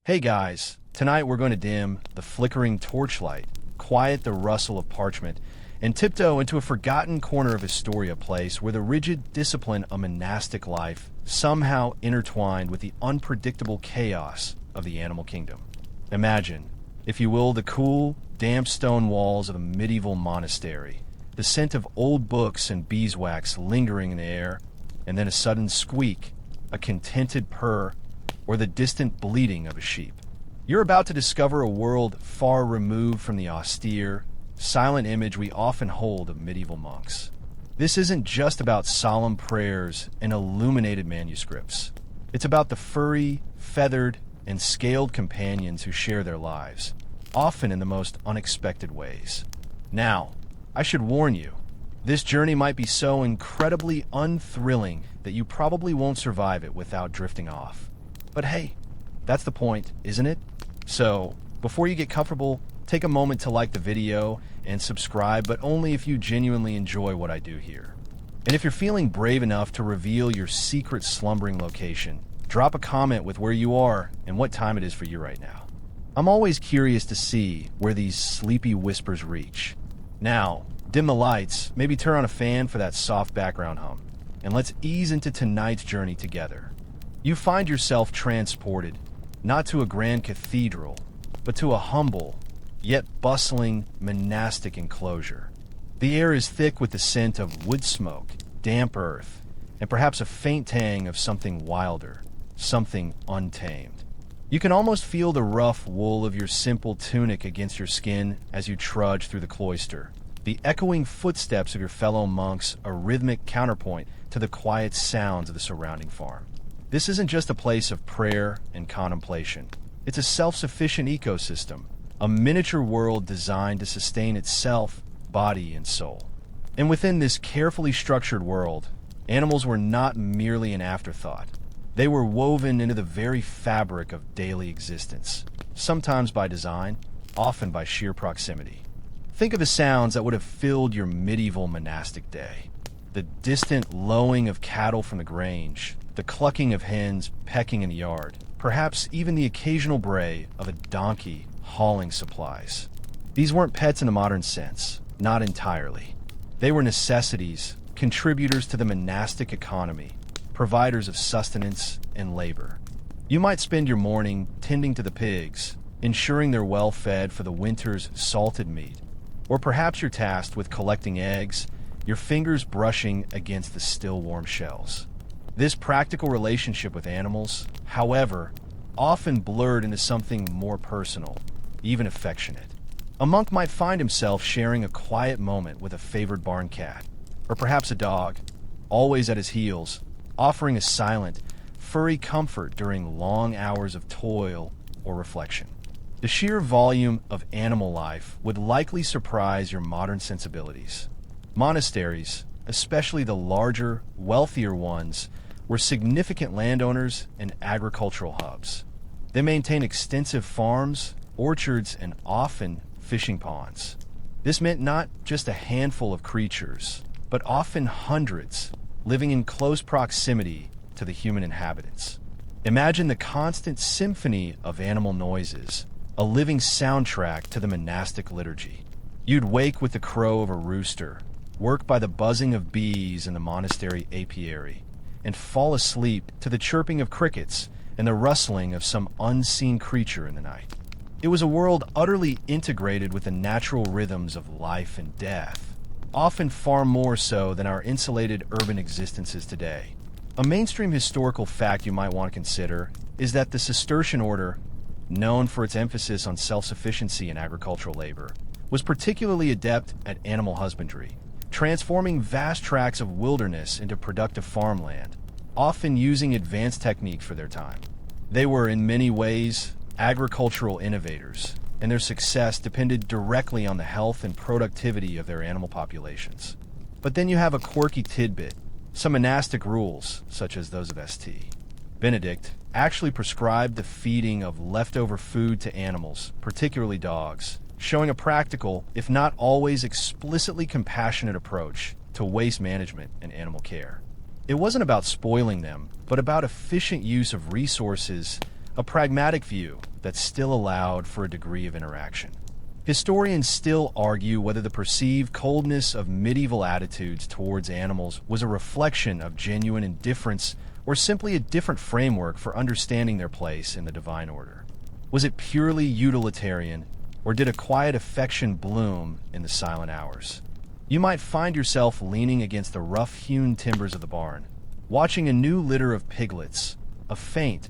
Hey guys, tonight we're going to dim the flickering torchlight, quiet the rustle of parchment, and tiptoe into a forgotten corner of Astoria Place where the rigid discipline of monastic life somehow intertwined with the unpredictable chaos of the animal kingdom. Imagine, if you will, the cool, damp stone walls of a medieval monastery, the scent of old books and beeswax lingering in the air, and then a sudden squeak, a contented purr, or the distant bleating of a sheep. You're about to discover a world far removed from the austere, silent image we often hold of medieval monks. This isn't just about solemn prayers and illuminated manuscripts. It's about the furry, feathered, and scaled companions who share their lives, often in the most unexpected ways. Now, I should warn you, this journey might be so incredibly unthrilling that you probably won't survive it without drifting off. But hey, that's the point, isn't it? So, before you get comfortable, take a moment to like the video and subscribe, but only if you genuinely enjoy what I do here. And if you're feeling brave enough to reveal your secret slumbering location, drop a comment with where you are and what time it is for you right now. I'm always curious to see where these sleepy whispers reach. Now, dim the lights, maybe turn on a fan for that soft background hum, and let's ease into tonight's journey together. You find yourself transported, not to a grand cathedral, but to a humble, yet bustling, monastic enclosure. The air is thick with the scent of wood smoke, damp earth, and perhaps a faint tang of something wilder, something untamed. You can almost feel the rough wool of your simple tunic against your skin as you trudge through the cloister, the echoing footsteps of your fellow monks a rhythmic counterpoint to the quiet sounds of the surrounding farm. This isn't just a place of prayer and contemplation. It's a self-sufficient ecosystem, a miniature world designed to sustain itself, body, and soul. And within this carefully structured world, animals were not merely an afterthought. They were woven into the very fabric of daily existence, sometimes by design, often by sheer proximity. Think of the sounds that would have filled your medieval monastic day. The distant lowing of cattle from the grange, the clucking of hens pecking in the yard, perhaps even the occasional bray of a donkey hauling supplies. These weren't pets in a modern sense, not entirely. They were necessities, contributors to the monastic economy, providers of sustenance and labor. You might spend your morning tending to the pigs, ensuring they're well fed for the winter's salted meat, or perhaps you're tasked with collecting eggs, your fingers brushing against the still warm shells. This practical relationship with animals, however, often blurred into something more personal, even affectionate. A monk might find himself sharing a quiet moment with a favored barn cat, or perhaps a dog, always at his heels, offering a silent, furry comfort during long hours of toil or reflection. The sheer volume of animal life would likely surprise your modern sensibilities. Monasteries, especially the larger, wealthier ones, were significant landowners and agricultural hubs. They maintained extensive farms, orchards, and often fishing ponds. This meant not just a handful of creatures, but often hundreds, living in close proximity to the human inhabitants. Imagine the constant symphony of animal noises, a living soundtrack to the monastic liturgy. You'd wake with the crow of a rooster, work by the buzzing of bees in the monastery apiary, and fall asleep to the chirping of crickets and the rustling of some unseen creature in the night. It was a world utterly integrated with the natural rhythms of life and death, often far more so than our insulated urban existences today. A mainstream historical fact you might want to consider is that the Cistercian order, known for its emphasis on self-sufficiency in agricultural labor, was particularly adept at animal husbandry, transforming vast tracts of wilderness into productive farmland, often using advanced technique for their time. They were, in many ways, agricultural innovators, and their success depended directly on the health and productivity of their animal populations. But then you have a quirky tidbit, some monastic rules, such as those of St. Benedict, actually prescribed the feeding of leftover food to animals, particularly dogs, showing a practical, if not always explicitly compassionate approach to waste management and animal care. It wasn't about spoiling them, but about efficient use of resources a pragmatic view that still allowed for a degree of interaction. Historians still argue whether the perceived coldness of medieval attitudes towards animals was a reflection of genuine indifference or simply a different framework for understanding their place in the divine order. Was it purely utilitarian, or did a quiet affection bloom in the silent hours? You might find yourself leaning against the rough-hewn timbers of the barn, watching a new litter of piglets, a faint,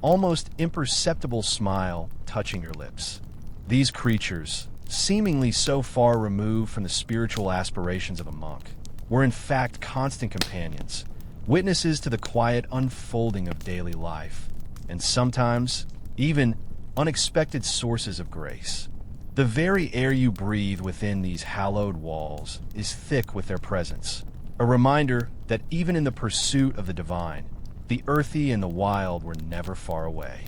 almost imperceptible smile touching your lips. These creatures, seemingly so far removed from the spiritual aspirations of a monk, were in fact constant companions, witnesses to the quiet unfolding of daily life, and sometimes even unexpected sources of grace. The very air you breathe within these hallowed walls is thick with their presence, a reminder that even in the pursuit of the divine, the earthy and the wild were never far away.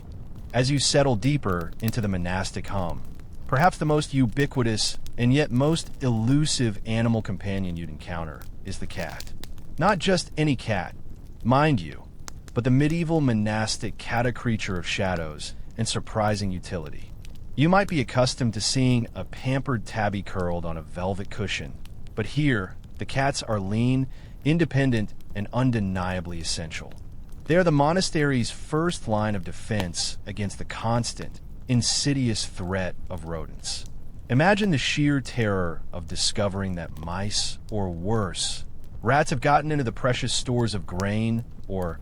As you settle deeper into the monastic hum, perhaps the most ubiquitous and yet most elusive animal companion you'd encounter is the cat. Not just any cat, mind you, but the medieval monastic cat-a-creature of shadows and surprising utility. You might be accustomed to seeing a pampered tabby curled on a velvet cushion, but here, the cats are lean, independent, and undeniably essential. They are the monastery's first line of defense against the constant, insidious threat of rodents. Imagine the sheer terror of discovering that mice, or worse, rats have gotten into the precious stores of grain, or,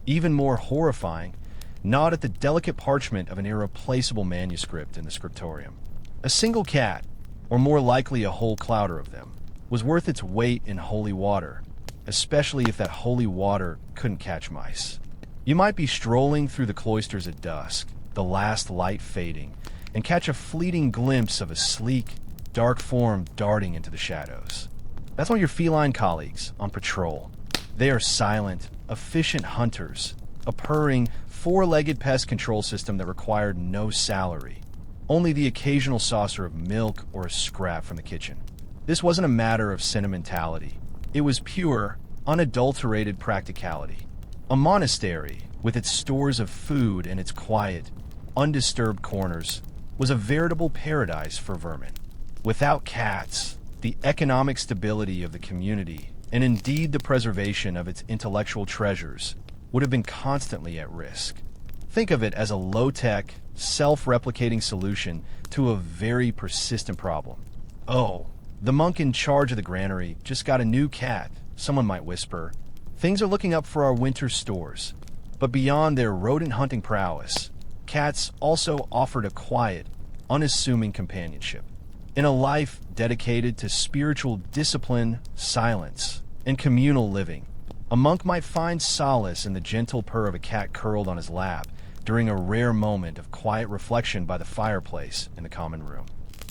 even more horrifying, gnawed at the delicate parchment of an irreplaceable manuscript in the scriptorium. A single cat, or more likely a whole clouder of them, was worth its weight in holy water, especially if that holy water couldn't catch mice. You might be strolling through the cloisters at dusk, the last light fading, and catch a fleeting glimpse of a sleek, dark form darting into the shadows. That's one of your feline colleagues on patrol. They are silent, efficient hunters, a purring, four-legged pest control system that required no salary, only the occasional saucer of milk or a scrap from the kitchen. This wasn't a matter of sentimentality. It was pure, unadulterated practicality. A monastery, with its stores of food and its quiet, undisturbed corners, was a veritable paradise for vermin. Without cats, the economic stability of the community, and indeed the preservation of its intellectual treasures, would have been constantly at risk. Think of it as a low-tech, self-replicating solution to a very persistent problem. Oh, the monk in charge of the granary just got a new cat, someone might whisper. Things are looking up for our winter stores. But beyond their rodent-hunting prowess, cats also offered a quiet, unassuming companionship. In a life dedicated to spiritual discipline, silence, and communal living, a monk might find solace in the gentle purr of a cat curled on his lap during a rare moment of quiet reflection by the fireplace in the common room.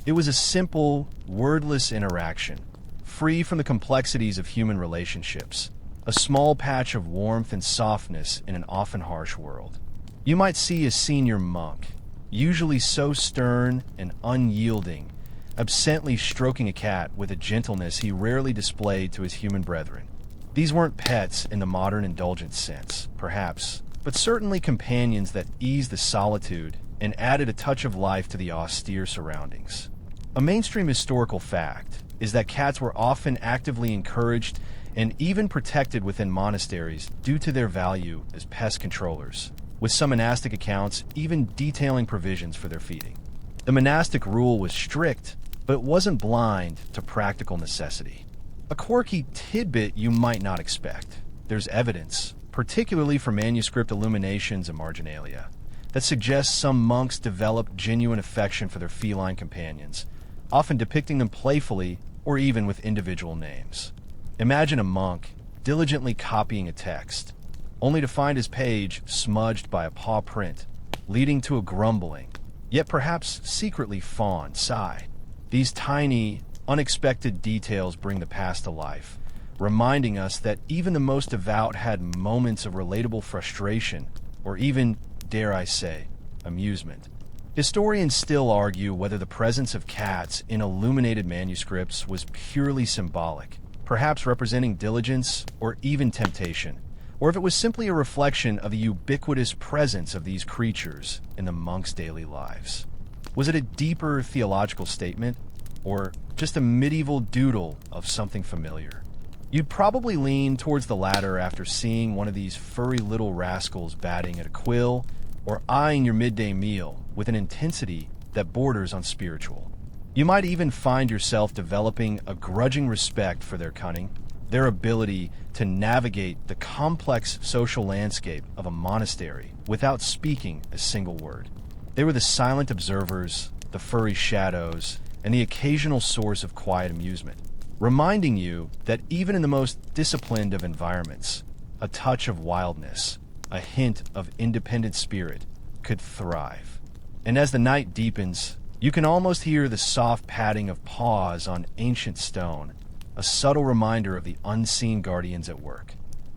It was a simple, wordless interaction, free from the complexities of human relationships, a small patch of warmth and softness in an often harsh world. You might see a senior monk, usually so stern and unyielding, absently stroking a cat with a gentleness he rarely displayed to his human brethren. These weren't pets in the modern indulgence sense, perhaps, but certainly companions that eased the solitude and added a touch of life to the austere surroundings. A mainstream historical fact is that cats were often actively encouraged and even protected within monasteries due to their value as pest controllers, with some monastic accounts even detailing provisions for their feeding. The monastic rule was strict, but it wasn't blind to practical necessity. A quirky tidbit you might not expect. There's evidence, particularly from manuscript illuminations and marginalia, that suggests some monks developed genuine affection for their feline companions, often depicting them playfully or even with individual names. Imagine a monk diligently copying a text, only to find his page smudged by a paw print, leading to a grumbling, yet perhaps secretly fond sigh. These tiny, unexpected details bring the past to life, reminding us that even the most devout had moments of relatable frustration, or even, dare I say, amusement. Historians still argue whether the presence of cats in illuminated manuscripts was purely symbolic, perhaps representing diligence or even temptation, or if it was simply a reflection of the ubiquitous presence of these creatures in the monks' daily lives. Was it a deeper theological statement, or just a medieval doodle of something familiar? You'd probably lean towards the latter after seeing one of these furry little rascals batting at a quill or eyeing your midday meal with an intensity that borders on spiritual. You might even find yourself developing a grudging respect for their cunning, their ability to navigate the complex social landscape of a monastery without speaking a single word. They were the silent observers, the furry shadows, and the occasional source of quiet amusement, reminding you that even in the most disciplined of environments, a touch of wildness, a hint of independent spirit, could thrive. And as the night deepens, you can almost hear the soft padding of paws on ancient stone, a subtle reminder of the unseen guardians at work.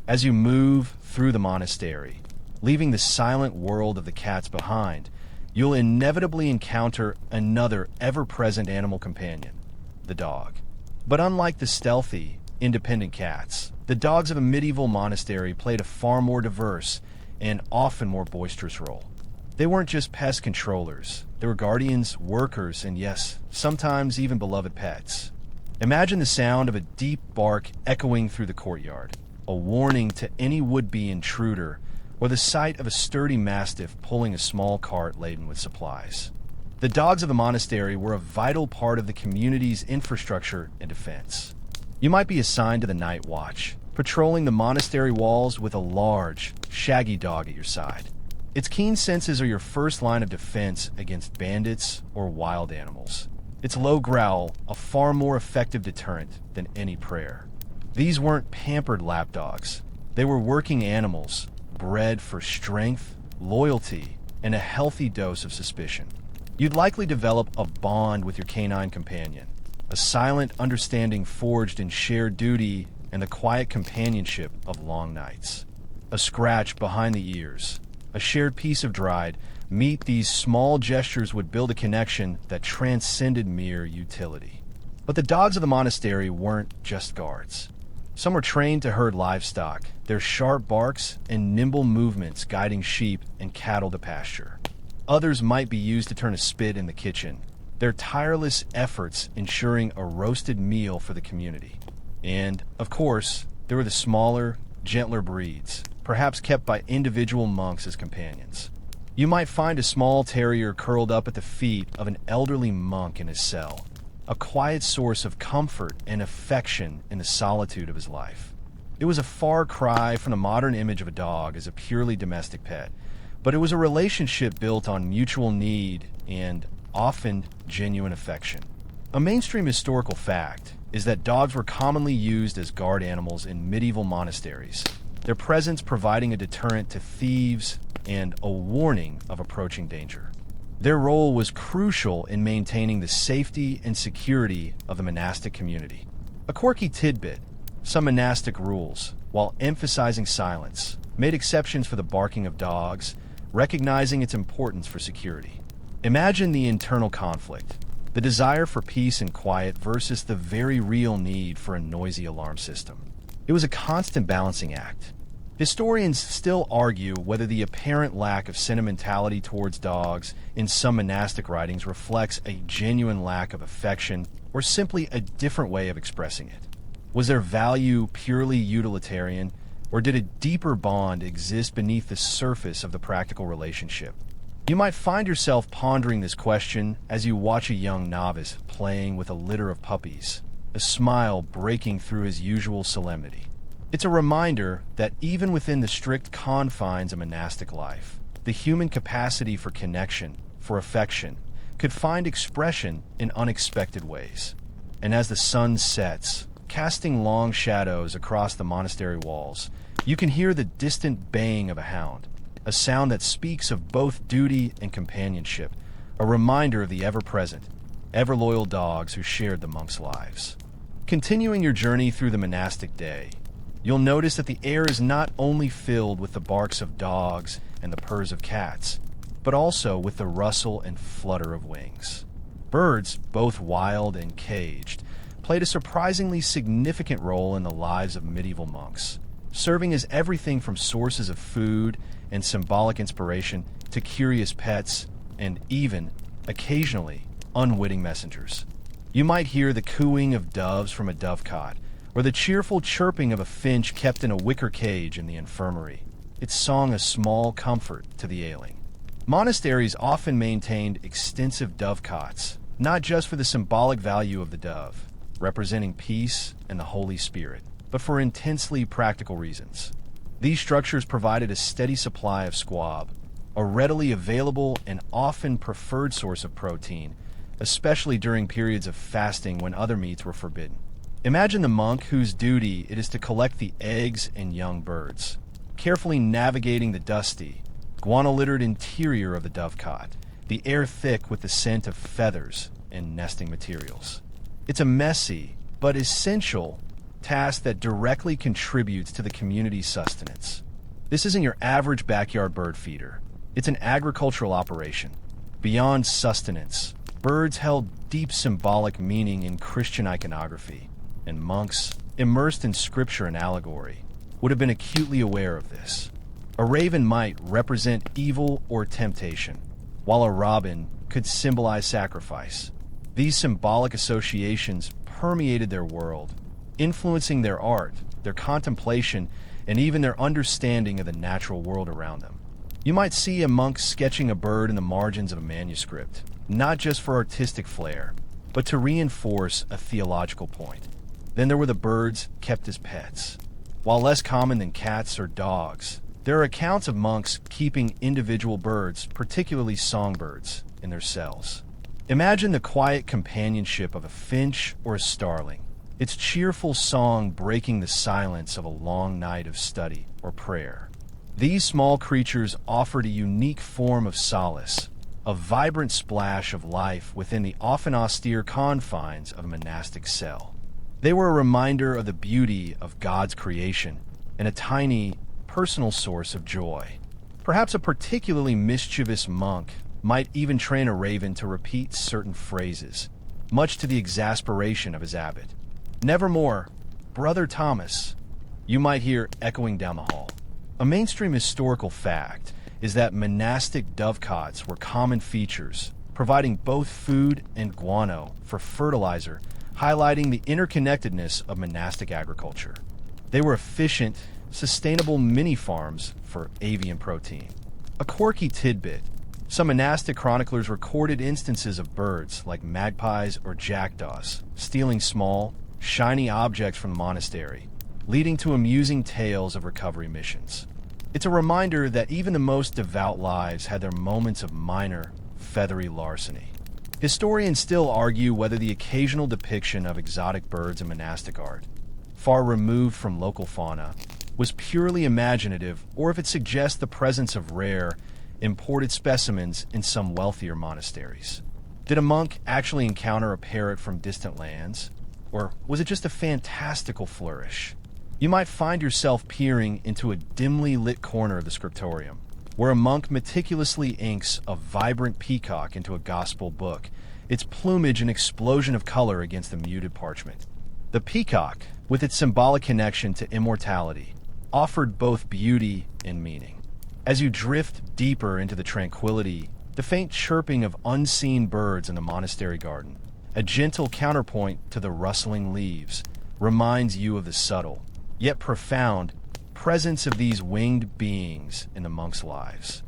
As you move through the monastery, leaving the silent world of the cats behind, you'll inevitably encounter another ever-present animal companion, the dog. But unlike the stealthy, independent cats, the dogs of a medieval monastery played a far more diverse and often more boisterous role. They weren't just pest controllers. They were guardians, workers, and yes, sometimes even beloved pets. Imagine the sound of a deep bark echoing through the courtyard, a warning to any would-be intruder, or the sight of a sturdy mastiff pulling a small cart laden with supplies. The dogs of the monastery were a vital part of the community's infrastructure and defense. You might be assigned to the night watch, patrolling the monastery walls with a large, shaggy dog at your side. Its keen senses are your first line of defense against bandits or wild animals. Its low growl, a far more effective deterrent than any prayer. These weren't pampered lapdogs. They were working animals, bred for strength, loyalty, and a healthy dose of suspicion. You'd likely develop a bond with your canine companion, a silent understanding forged in shared duty and the quiet companionship of long nights. A scratch behind the ears, a shared piece of dried meat, these small gestures would build a connection that transcended mere utility. But the dogs of the monastery weren't just guards. Some were trained to herd livestock, their sharp barks and nimble movements guiding sheep and cattle to pasture. Others might be used to turn a spit in the kitchen, their tireless efforts ensuring a roasted meal for the community. And, of course, there were the smaller, gentler breeds, perhaps kept by individual monks as companions. You might find a small terrier curled up at the feet of an elderly monk in his cell, a quiet source of comfort and affection in the solitude of his life. It was a far cry from the modern image of a dog as a purely domestic pet, but it was a relationship built on mutual need and, often, genuine affection. A mainstream historical fact is that dogs were commonly used as guard animals in medieval monasteries, their presence providing a deterrent to thieves and a warning of approaching danger. Their role was crucial in maintaining the safety and security of the monastic community. A quirky tidbit, some monastic rules, while emphasizing silence, made exceptions for the barking of dogs, recognizing its importance for security. Imagine the internal conflict, the desire for peace and quiet versus the very real need for a noisy alarm system. It was a constant balancing act. Historians still argue whether the apparent lack of sentimentality towards dogs in some monastic writings reflects a genuine lack of affection or simply a different way of expressing it. Was their value purely utilitarian, or did a deeper bond exist beneath the surface of the practical relationship? You might find yourself pondering this question as you watch a young novice playing with a litter of puppies, a smile breaking through his usual solemnity. It's a reminder that even within the strict confines of monastic life, the human capacity for connection, for affection, could find expression in unexpected ways. And as the sun sets, casting long shadows across the monastery walls, you can hear the distant baying of a hound, a sound that speaks of both duty and companionship, a reminder of the ever-present, ever-loyal dogs who shared the monks' lives. Continuing your journey through the monastic day, you'll notice that the air is not only filled with the barks of dogs and the purrs of cats, but also with the rustle and flutter of wings. Birds, both wild and caged, played a surprisingly significant role in the lives of medieval monks. serving as everything from sources of food and symbolic inspiration to curious pets and even, occasionally, unwitting messengers. You might hear the cooing of doves from a dovecot, or the cheerful chirping of a finch kept in a wicker cage in the infirmary, its song a small comfort to the ailing. Monasteries often maintained extensive dovecots, not just for the symbolic value of the dove, representing peace and the Holy Spirit, but for intensely practical reasons. These structures provided a steady supply of squab, a readily available and often preferred source of protein, especially during periods of fasting when other meats were forbidden. Imagine the monk whose duty it is to collect the eggs and young birds, carefully navigating the dusty, guano-littered interior of the dovecot, the air thick with the scent of feathers and nesting materials. It's a messy, but essential, task that directly contributes to the community's sustenance. This isn't your average backyard bird feeder. It's an agricultural operation. Beyond sustenance, birds held deep symbolic meaning in Christian iconography, and monks, immersed in scripture and allegory, would have been acutely aware of this. A raven might represent evil or temptation, while a robin could symbolize sacrifice. These symbolic associations permeated their world, influencing their art, their contemplation, and even their understanding of the natural world around them. You might see a monk sketching a bird in the margins of a manuscript, not just for artistic flair, but to reinforce a theological point. Then there were the birds kept as pets. While less common than cats or dogs, there are accounts of monks keeping individual birds, particularly songbirds, in their cells. Imagine the quiet companionship of a finch or a starling, its cheerful song breaking the silence of a long night of study or prayer. These small creatures offered a unique form of solace, a vibrant splash of life within the often austere confines of a monastic cell. They were a reminder of the beauty of God's creation and a tiny, personal source of joy. Perhaps a particularly mischievous monk might even train a raven to repeat certain phrases, much to the exasperation of his abbot. "Nevermore, Brother Thomas," you might hear echoing down the hall. A mainstream historical fact is that monastic dovecots were common features, providing both food and guano for fertilizer, highlighting the interconnectedness of monastic agriculture. They were efficient, sustainable mini-farms for avian protein. A quirky tidbit: some monastic chroniclers recorded instances of birds, like magpies or jackdaws, stealing small, shiny objects from the monastery, leading to amusing tales of recovery missions. It's a reminder that even the most devout lives had their moments of minor, feathery larceny. Historians still argue whether the occasional depiction of exotic birds in monastic art, far removed from local fauna, was purely imaginative, or if it suggests the presence of rare, imported specimens in some wealthier monasteries. Did a monk actually encounter a parrot from distant lands? Or was it just a fantastical flourish? You might find yourself peering into a dimly lit corner of the scriptorium, where a monk meticulously inks a vibrant peacock into a gospel book, its plumage an explosion of color against the muted parchment. The peacock, with its symbolic connection to immortality, offered both beauty and meaning. As you drift deeper into the tranquility, the faint chirping of unseen birds in the monastery garden, a gentle counterpoint to the rustling leaves, reminds you of the subtle, yet profound, presence of these winged beings in the monks' lives.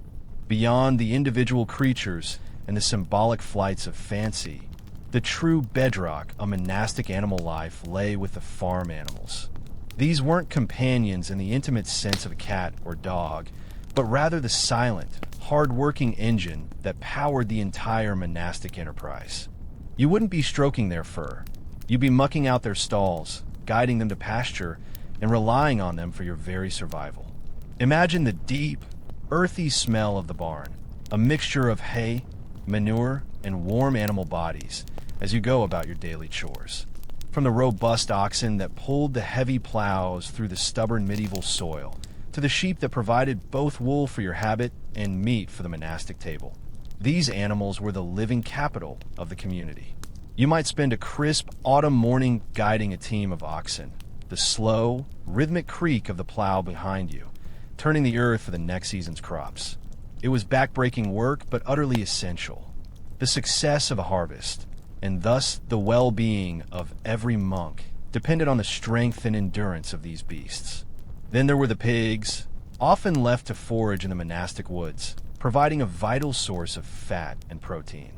Beyond the individual creatures and the symbolic flights of fancy, the true bedrock of monastic animal life lay with the farm animals. These weren't companions in the intimate sense of a cat or dog, but rather the silent, hard-working engine that powered the entire monastic enterprise. You wouldn't be stroking their fur. You'd be mucking out their stalls, guiding them to pasture, and relying on them for your very survival. Imagine the deep, earthy smell of the barn, a mixture of hay, manure, and warm animal bodies as you go about your daily chores. From the robust oxen that pulled the heavy plows through the stubborn medieval soil, to the sheep that provided both wool for your habit and meat for the monastic table. These animals were the living capital of the community. You might spend a crisp autumn morning guiding a team of oxen, the slow, rhythmic creak of the plow behind you, turning the earth for the next season's crops. It was backbreaking work, but utterly essential. The success of a harvest, and thus the well-being of every monk, depended on the strength and endurance of these beasts. Then there were the pigs, often left to forage in the monastic woods, providing a vital source of fat and protein.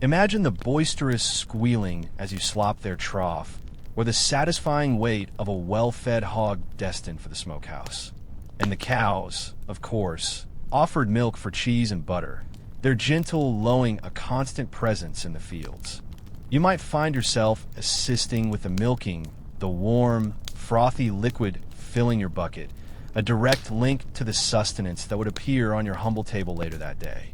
Imagine the boisterous squealing as you slop their trough, or the satisfying weight of a well-fed hog destined for the smokehouse. And the cows, of course, offered milk for cheese and butter, their gentle lowing a constant presence in the fields. You might find yourself assisting with the milking, the warm, frothy liquid filling your bucket, a direct link to the sustenance that would appear on your humble table later that day.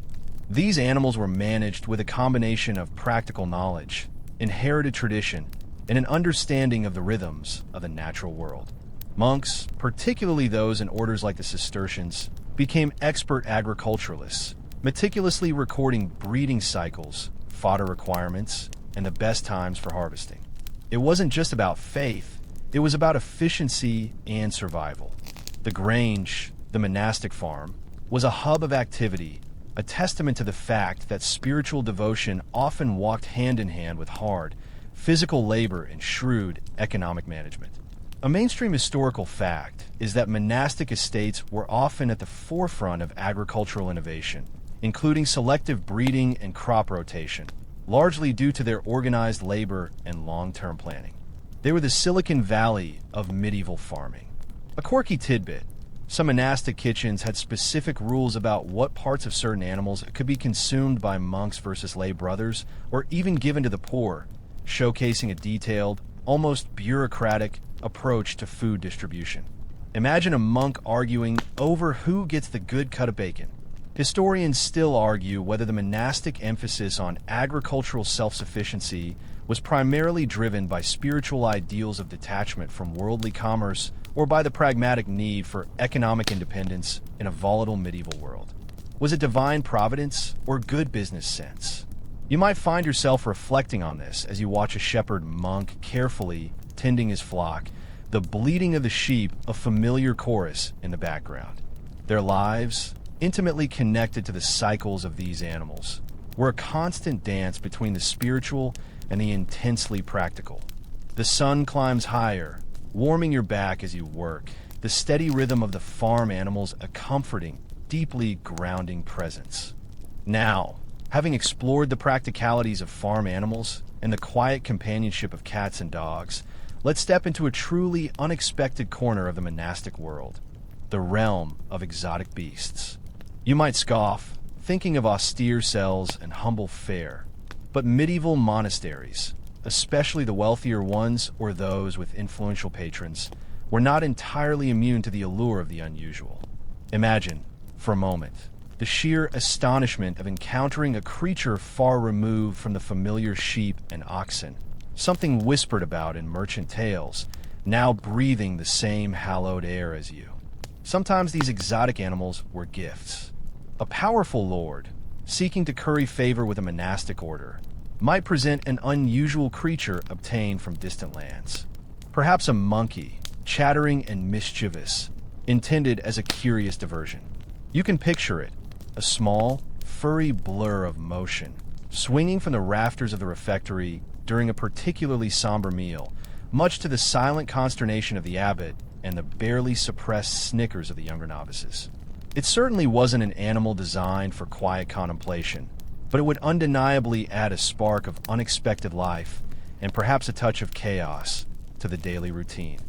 These animals were managed with a combination of practical knowledge, inherited tradition, and an understanding of the rhythms of the natural world. Monks, particularly those in orders like the Cistercians, became expert agriculturalists, meticulously recording breeding cycles, fodder requirements, and the best times for harvesting. It wasn't just about faith, it was about efficiency and survival. The Grange, the monastic farm, was a hub of activity, a testament to the fact that spiritual devotion often walked hand in hand with hard, physical labor and shrewd economic management. A mainstream historical fact is that monastic estates were often at the forefront of agricultural innovation, including selective breeding and crop rotation, largely due to their organized labor and long-term planning. They were the Silicon Valley of medieval farming. A quirky tidbit: some monastic kitchens had specific rules about what parts of certain animals could be consumed by monks versus lay brothers, or even given to the poor, showcasing a detailed, almost bureaucratic approach to food distribution. Imagine a monk arguing over who gets the good cut of bacon. Historians still argue whether the monastic emphasis on agricultural self-sufficiency was primarily driven by spiritual ideals of detachment from worldly commerce or by the pragmatic need for economic independence in a volatile medieval world. Was it divine providence or good business sense? You might find yourself reflecting on this as you watch a shepherd monk carefully tending his flock, the bleating of the sheep a familiar chorus in the background. Their lives, intimately connected to the cycles of these animals, were a constant dance between the spiritual and the intensely practical. The sun climbs higher, warming your back as you work, the steady rhythm of the farm animals a comforting, deeply grounding presence. Now, having explored the practicalities of farm animals and the quiet companionship of cats and dogs, let's step into a truly unexpected corner of the monastic world, the realm of exotic beasts. You might scoff, thinking of austere cells and humble fare, but medieval monasteries, especially the wealthier ones or those with influential patrons, were not entirely immune to the allure of the unusual. Imagine, for a moment, the sheer astonishment of encountering a creature far removed from the familiar sheep and oxen, something whispered about in merchant tales, now breathing the same hallowed air as you. Sometimes these exotic animals were gifts. A powerful lord, seeking to curry favor with a monastic order, might present an unusual creature obtained from distant lands. Perhaps a monkey, chattering and mischievous, intended as a curious diversion. You can picture it, a small, furry blur of motion, swinging from the rafters of the refectory during a particularly somber meal, much to the silent consternation of the abbot and the barely suppressed snickers of the younger novices. It certainly wasn't an animal designed for quiet contemplation, but it would undeniably add a spark of unexpected life and perhaps a touch of chaos to the daily routine.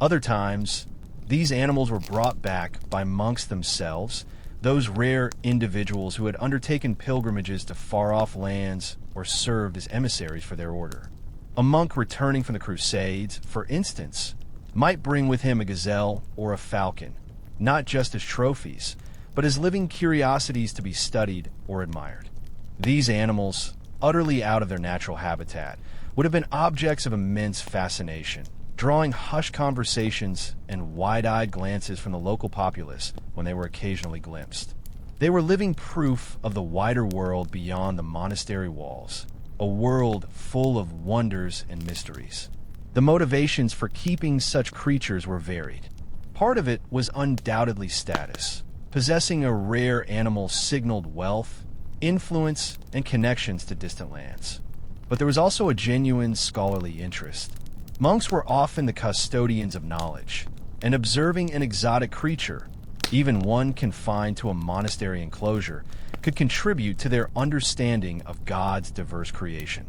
Other times, these animals were brought back by monks themselves, those rare individuals who had undertaken pilgrimages to far-off lands or served as emissaries for their order. A monk returning from the Crusades, for instance, might bring with him a gazelle or a falcon, not just as trophies, but as living curiosities to be studied or admired. These animals, utterly out of their natural habitat, would have been objects of immense fascination, drawing hushed conversations and wide-eyed glances from the local populace when they were occasionally glimpsed. They were living proof of the wider world beyond the monastery walls, a world full of wonders and mysteries. The motivations for keeping such creatures were varied. Part of it was undoubtedly status. Possessing a rare animal signaled wealth, influence, and connections to distant lands. But there was also a genuine scholarly interest. Monks were often the custodians of knowledge, and observing an exotic creature, even one confined to a monastery enclosure, could contribute to their understanding of God's diverse creation.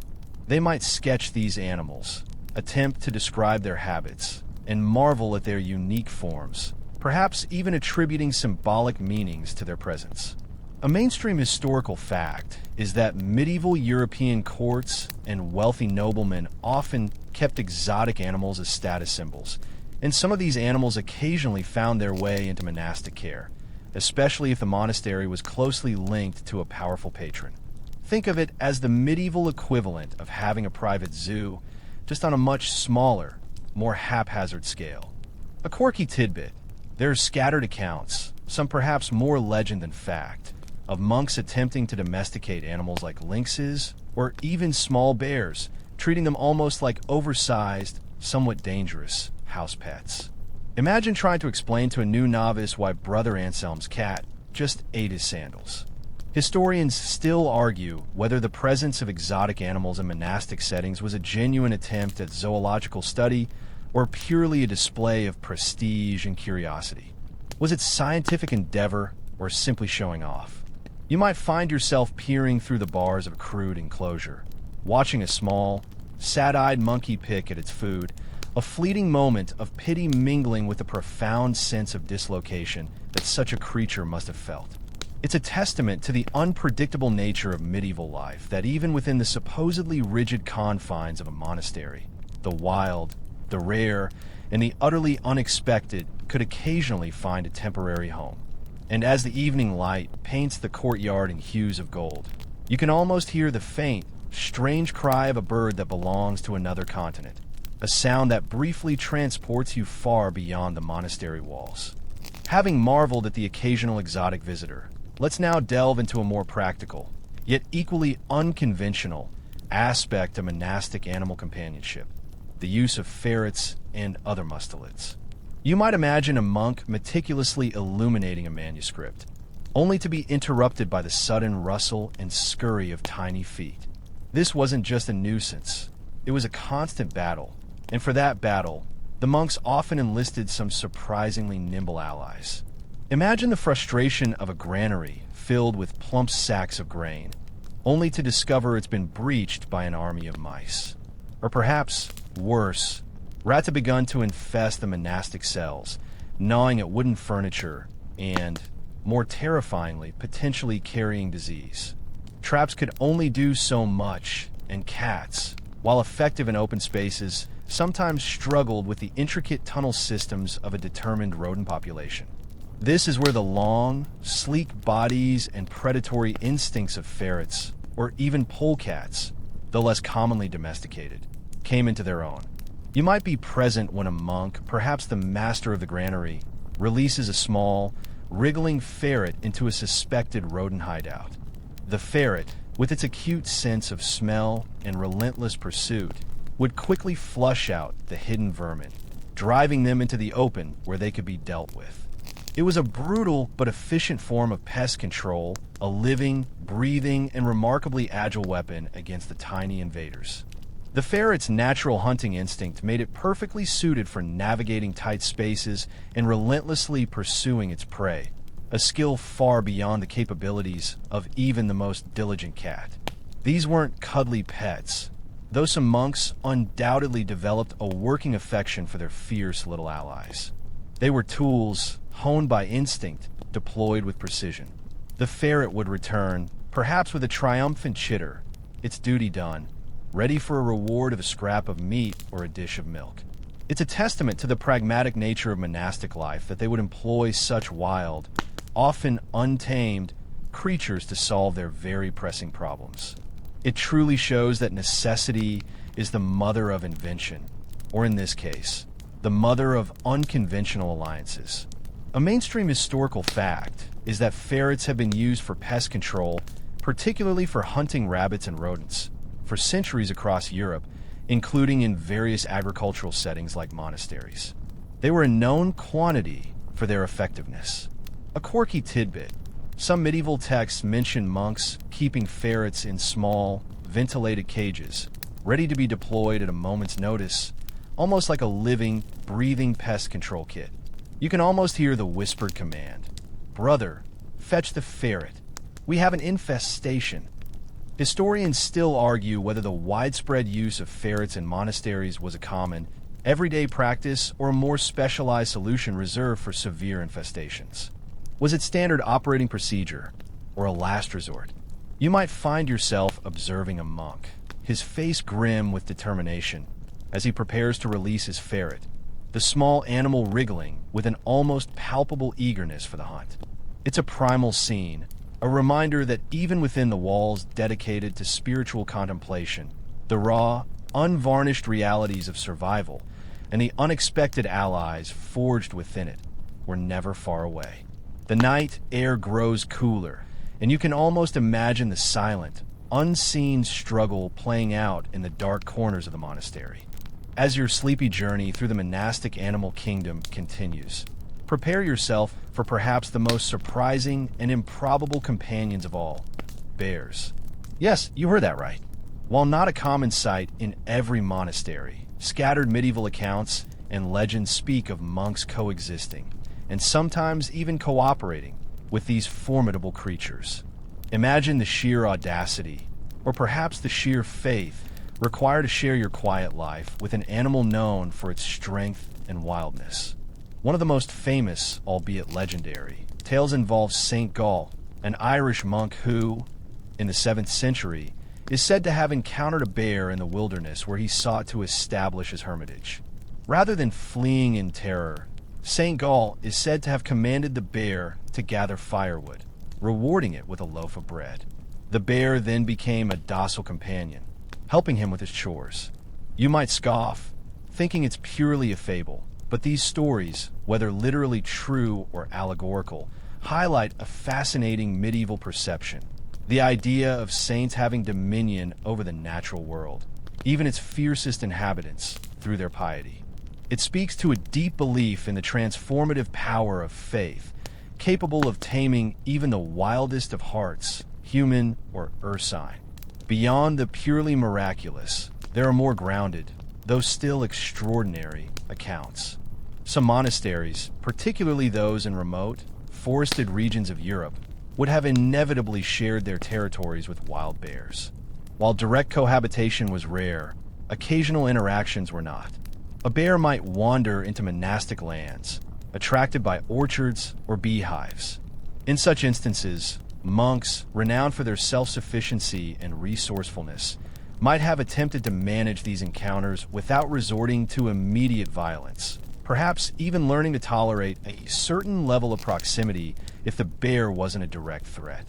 They might sketch these animals, attempt to describe their habits, and marvel at their unique forms, perhaps even attributing symbolic meanings to their presence. A mainstream historical fact is that medieval European courts and wealthy noblemen often kept exotic animals as status symbols, and some of these animals occasionally found their way into monastic care, especially if the monastery was closely linked to a powerful patron. Think of it as the medieval equivalent of having a private zoo, just on a much smaller, more haphazard scale. A quirky tidbit: there are scattered accounts, some perhaps more legend than fact, of monks attempting to domesticate animals like lynxes or even small bears, treating them almost like oversized, somewhat dangerous house pets. Imagine trying to explain to a new novice why Brother Anselm's cat just ate his sandals. Historians still argue whether the presence of exotic animals in monastic settings was a genuine attempt at zoological study or purely a display of prestige and curiosity. Was it scientific endeavor or simply showing off? You might find yourself peering through the bars of a crude enclosure, watching a small, sad-eyed monkey pick at its food, a fleeting moment of pity mingling with the profound sense of dislocation that such a creature must have felt. It's a testament to the unpredictable nature of medieval life that even within the supposedly rigid confines of a monastery, the wild, the rare, and the utterly unexpected could occasionally find a temporary home. And as the evening light paints the courtyard in hues of gold, you can almost hear the faint, strange cry of a bird that belongs to another continent, a sound that briefly transports you far beyond the monastery walls. Having marveled at the occasional exotic visitor, let's now delve into a more practical, yet equally unconventional, aspect of monastic animal companionship: the use of ferrets and other mustelids. You might imagine a monk meticulously illuminating a manuscript, only to be interrupted by the sudden rustle and scurry of tiny feet. This wasn't just a nuisance, it was a constant battle, and for that battle, the monks often enlisted some surprisingly nimble allies. Imagine the frustration of a granary filled with plump sacks of grain, only to discover it's been breached by an army of mice. Or perhaps, worse, rats have begun to infest the monastic cells, gnawing at wooden furniture and, more terrifyingly, potentially carrying disease. Traps could only do so much, and cats, while effective in open spaces, sometimes struggled with the intricate tunnel systems of a determined rodent population. This is where the long, sleek bodies and predatory instincts of ferrets, or even polecats, though less commonly domesticated, came into their own. You might be present when a monk, perhaps the master of the granary, releases a small, wriggling ferret into a suspected rodent hideout. The ferret, with its acute sense of smell and relentless pursuit, would quickly flush out the hidden vermin, driving them into the open where they could be dealt with. It was a brutal but efficient form of pest control, a living, breathing, and remarkably agile weapon against the tiny invaders. The ferret's natural hunting instinct made it perfectly suited for navigating tight spaces and relentlessly pursuing its prey, a skill far beyond the capabilities of even the most diligent cat. These weren't cuddly pets, though some monks undoubtedly developed a working affection for their fierce little allies. They were tools, honed by instinct, deployed with precision. The ferret would return, perhaps with a triumphant chitter, its duty done, ready for a reward of a scrap of meat or a dish of milk. It's a testament to the pragmatic nature of monastic life that they would employ such wild, often untamed, creatures to solve their very pressing problems. It truly shows that necessity is the mother of invention, or in this case, the mother of unconventional alliances. A mainstream historical fact is that ferrets have been used for pest control, particularly for hunting rabbits and rodents, for centuries across Europe, including in various agricultural settings like monasteries. They were a known quantity for their effectiveness. A quirky tidbit: some medieval texts mention monks keeping ferrets in small, ventilated cages, ready to be deployed at a moment's notice, almost like a living, breathing pest control kit. You can almost hear the whispered command, "Brother, fetch the ferret. We have an infestation." Historians still argue whether the widespread use of ferrets in monasteries was a common, everyday practice or a more specialized solution reserved for severe infestations. Was it standard operating procedure or a last resort? You might find yourself observing a monk, his face grim with determination, as he prepares to release his ferret, the small animal wriggling with an almost palpable eagerness for the hunt. It's a primal scene, a reminder that even within the walls dedicated to spiritual contemplation, the raw, unvarnished realities of survival and the unexpected allies forged within it were never far away. The night air grows cooler, and you can almost imagine the silent, unseen struggle playing out in the dark corners of the monastery. As your sleepy journey through the monastic animal kingdom continues, prepare yourself for perhaps the most surprising and improbable companions of all: bears. Yes, you heard that right. While not a common sight in every monastery, scattered medieval accounts and legends speak of monks coexisting, and sometimes even cooperating, with these formidable creatures. Imagine the sheer audacity, or perhaps the sheer faith, required to share your quiet life with an animal known for its strength and wildness. One of the most famous, albeit legendary, tales involves Saint Gall, an Irish monk who, in the 7th century, is said to have encountered a bear in the wilderness where he sought to establish his hermitage. Rather than fleeing in terror, Saint Gall is said to have commanded the bear to gather firewood, rewarding it with a loaf of bread. The bear then became a docile companion, helping him with his chores. You might scoff, thinking it's purely a fable, but these stories, whether literally true or allegorical, highlight a fascinating medieval perception: the idea of saints having dominion over the natural world, even its fiercest inhabitants, through their piety. It speaks to a deep belief in the transformative power of faith, capable of taming even the wildest of hearts, human or ursine. Beyond the purely miraculous, there are more grounded, though still extraordinary, accounts. Some monasteries, particularly those in remote, forested regions of Europe, would have inevitably shared their territories with wild bears. While direct cohabitation was rare, occasional interactions were not. A bear might wander into monastic lands, attracted by orchards or beehives. In such instances, monks, renowned for their self-sufficiency and resourcefulness, might have attempted to manage these encounters without resorting to immediate violence, perhaps even learning to tolerate a certain level of proximity if the bear wasn't a direct threat.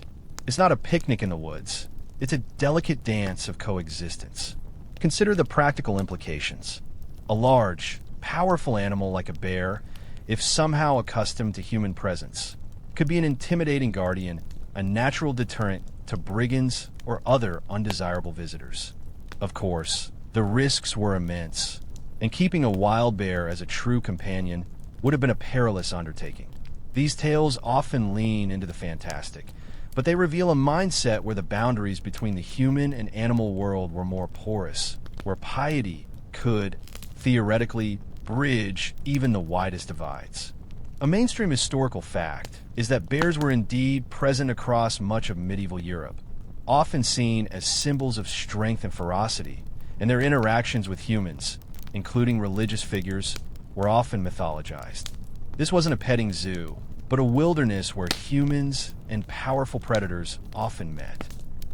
It's not a picnic in the woods. It's a delicate dance of coexistence. Consider the practical implications. A large, powerful animal like a bear, if somehow accustomed to human presence, could be an intimidating guardian, a natural deterrent to brigands or other undesirable visitors. Of course, the risks were immense, and keeping a wild bear as a true companion would have been a perilous undertaking. These tales often lean into the fantastic, but they reveal a mindset where the boundaries between the human and animal world were more porous, where piety could, theoretically, bridge even the widest divides. A mainstream historical fact is that bears were indeed present across much of medieval Europe, often seen as symbols of strength and ferocity, and their interactions with humans, including religious figures, were often mythologized. This wasn't a petting zoo, but a wilderness where humans and powerful predators often met.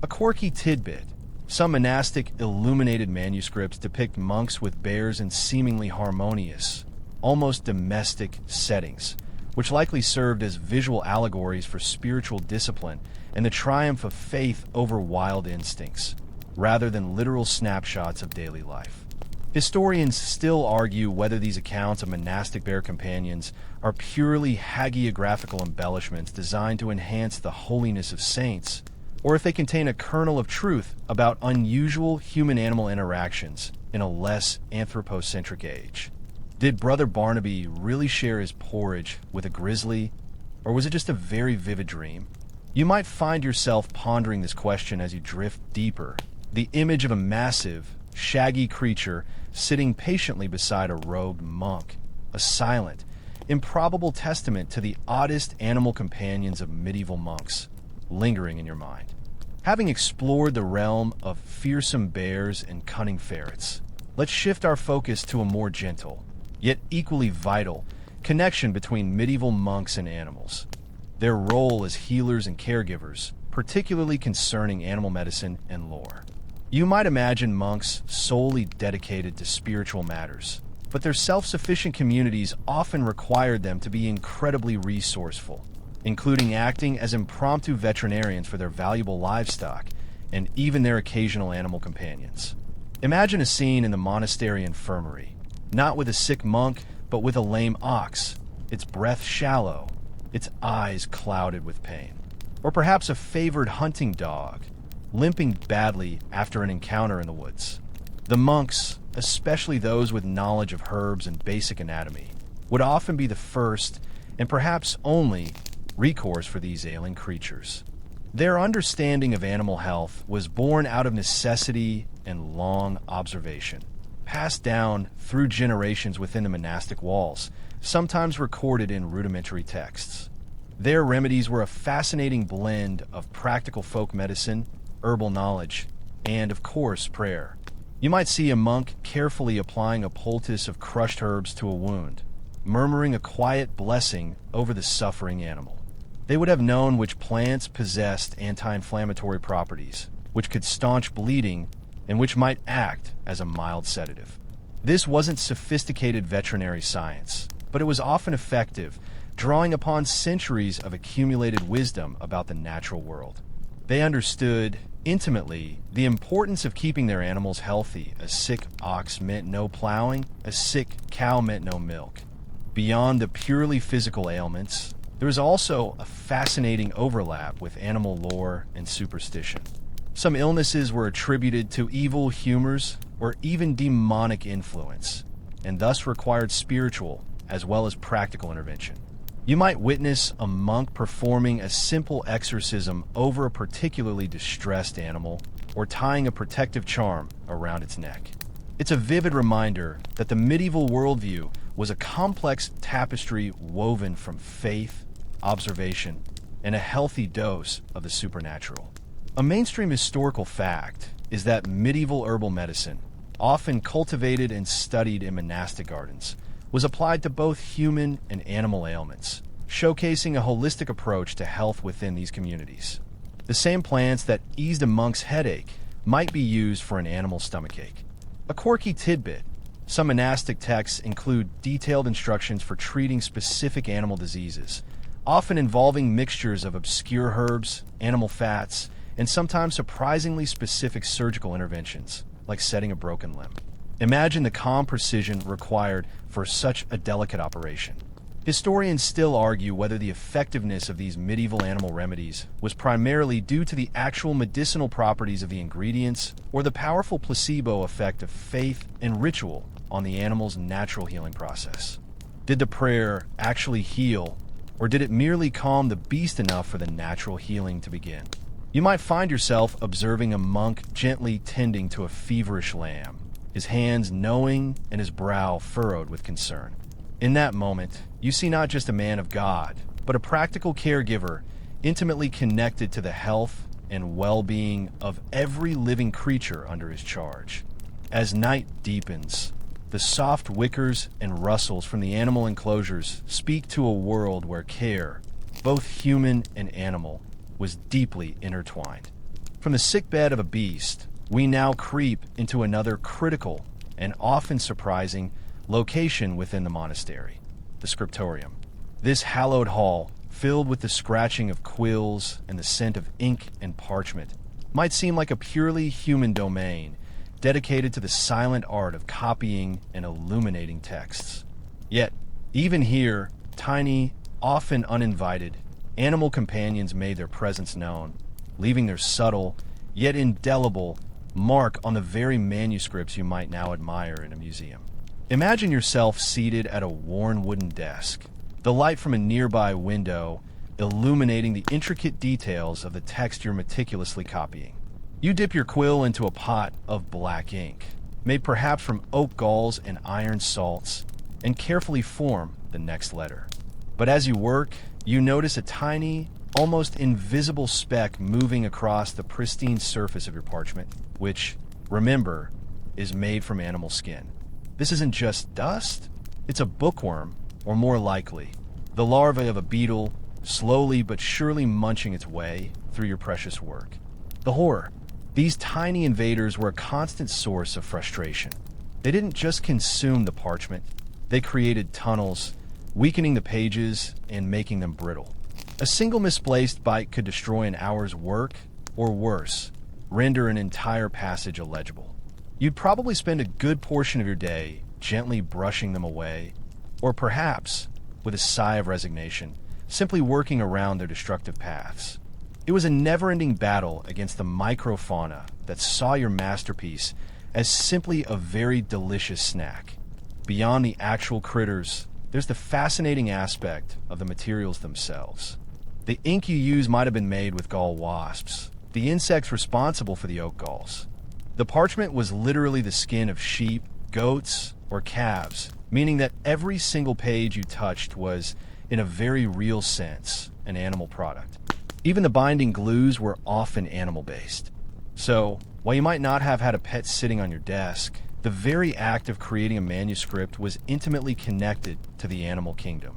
A quirky tidbit: some monastic illuminated manuscripts depict monks with bears in seemingly harmonious, almost domestic settings, which likely served as visual allegories for spiritual discipline and the triumph of faith over wild instincts, rather than literal snapshots of daily life. Historians still argue whether these accounts of monastic bear companions are purely hagiographical embellishments designed to enhance the holiness of saints, or if they contain a kernel of truth about unusual human-animal interactions in a less anthropocentric age? Did Brother Barnaby really share his porridge with a grizzly, or was it just a very vivid dream? You might find yourself pondering this question as you drift deeper. The image of a massive, shaggy creature sitting patiently beside a robed monk, a silent, improbable testament to the oddest animal companions of medieval monks, lingering in your mind. Having explored the realm of fearsome bears and cunning ferrets, let's shift our focus to a more gentle, yet equally vital, connection between medieval monks and animals. Their role as healers and caregivers, particularly concerning animal medicine and lore. You might imagine monks solely dedicated to spiritual matters, but their self-sufficient communities often required them to be incredibly resourceful, including acting as impromptu veterinarians for their valuable livestock and even their occasional animal companions. Imagine a scene in the monastery infirmary, not with a sick monk, but with a lame ox, its breath shallow, its eyes clouded with pain. Or perhaps a favored hunting dog, limping badly after an encounter in the woods. The monks, especially those with knowledge of herbs and basic anatomy, would often be the first, and perhaps only, recourse for these ailing creatures. Their understanding of animal health was born out of necessity and long observation, passed down through generations within the monastic walls, sometimes recorded in rudimentary texts. Their remedies were a fascinating blend of practical folk medicine, herbal knowledge, and, of course, prayer. You might see a monk carefully applying a poultice of crushed herbs to a wound, murmuring a quiet blessing over the suffering animal. They would have known which plants possessed anti-inflammatory properties, which could staunch bleeding, and which might act as a mild sedative. This wasn't sophisticated veterinary science, but it was often effective, drawing upon centuries of accumulated wisdom about the natural world. They understood, intimately, the importance of keeping their animals healthy. A sick ox meant no plowing, a sick cow meant no milk. Beyond the purely physical ailments, there is also a fascinating overlap with animal lore and superstition. Some illnesses were attributed to evil humors or even demonic influence, and thus required spiritual as well as practical intervention. You might witness a monk performing a simple exorcism over a particularly distressed animal or tying a protective charm around its neck. It's a vivid reminder that the medieval worldview was a complex tapestry woven from faith, observation, and a healthy dose of the supernatural. A mainstream historical fact is that medieval herbal medicine, often cultivated and studied in monastic gardens, was applied to both human and animal ailments, showcasing a holistic approach to health within these communities. The same plants that eased a monk's headache might be used for an animal's stomachache. A quirky tidbit: some monastic texts include detailed instructions for treating specific animal diseases, often involving mixtures of obscure herbs, animal fats, and sometimes surprisingly specific surgical interventions, like setting a broken limb. Imagine the calm precision required for such a delicate operation. Historians still argue whether the effectiveness of these medieval animal remedies was primarily due to the actual medicinal properties of the ingredients or the powerful placebo effect of faith and ritual on the animal's natural healing process. Did the prayer actually heal, or did it merely calm the beast enough for the natural healing to begin? You might find yourself observing a monk gently tending to a feverish lamb, his hands knowing and his brow furrowed with concern. In that moment, you see not just a man of God, but a practical caregiver intimately connected to the health and well-being of every living creature under his charge. As night deepens, the soft wickers and rustles from the animal enclosures speak to a world where care, both human and animal, was deeply intertwined. From the sickbed of a beast, we now creep into another critical and often surprising location within the monastery, the scriptorium. This hallowed hall, filled with the scratching of quills and the scent of ink and parchment, might seem like a purely human domain dedicated to the silent art of copying and illuminating texts. Yet, even here, tiny, often uninvited, animal companions made their presence known, leaving their subtle, yet indelible, mark on the very manuscripts you might now admire in a museum. Imagine yourself seated at a worn wooden desk, the light from a nearby window illuminating the intricate details of the text you're meticulously copying. You dip your quill into a pot of black ink, made perhaps from oak galls and iron salts, and carefully form the next letter. But as you work, you notice a tiny, almost invisible speck moving across the pristine surface of your parchment, which, remember, is made from animal skin. This isn't just dust, it's a bookworm, or more likely, the larvae of a beetle slowly but surely munching its way through your precious work. The horror. These tiny invaders were a constant source of frustration. They didn't just consume the parchment, they created tunnels, weakening the pages and making them brittle. A single misplaced bite could destroy an hour's work, or worse, render an entire passage illegible. You'd probably spend a good portion of your day gently brushing them away, or perhaps, with a sigh of resignation, simply working around their destructive paths. It was a never-ending battle against the microfauna that saw your masterpiece as simply a very delicious snack. Beyond the actual critters, there's the fascinating aspect of the materials themselves. The ink you use might have been made with gall wasps, the insects responsible for the oak galls. The parchment was literally the skin of sheep, goats, or calves, meaning that every single page you touched was, in a very real sense, an animal product. Even the binding glues were often animal-based. So, while you might not have had a pet sitting on your desk, the very act of creating a manuscript was intimately connected to the animal kingdom.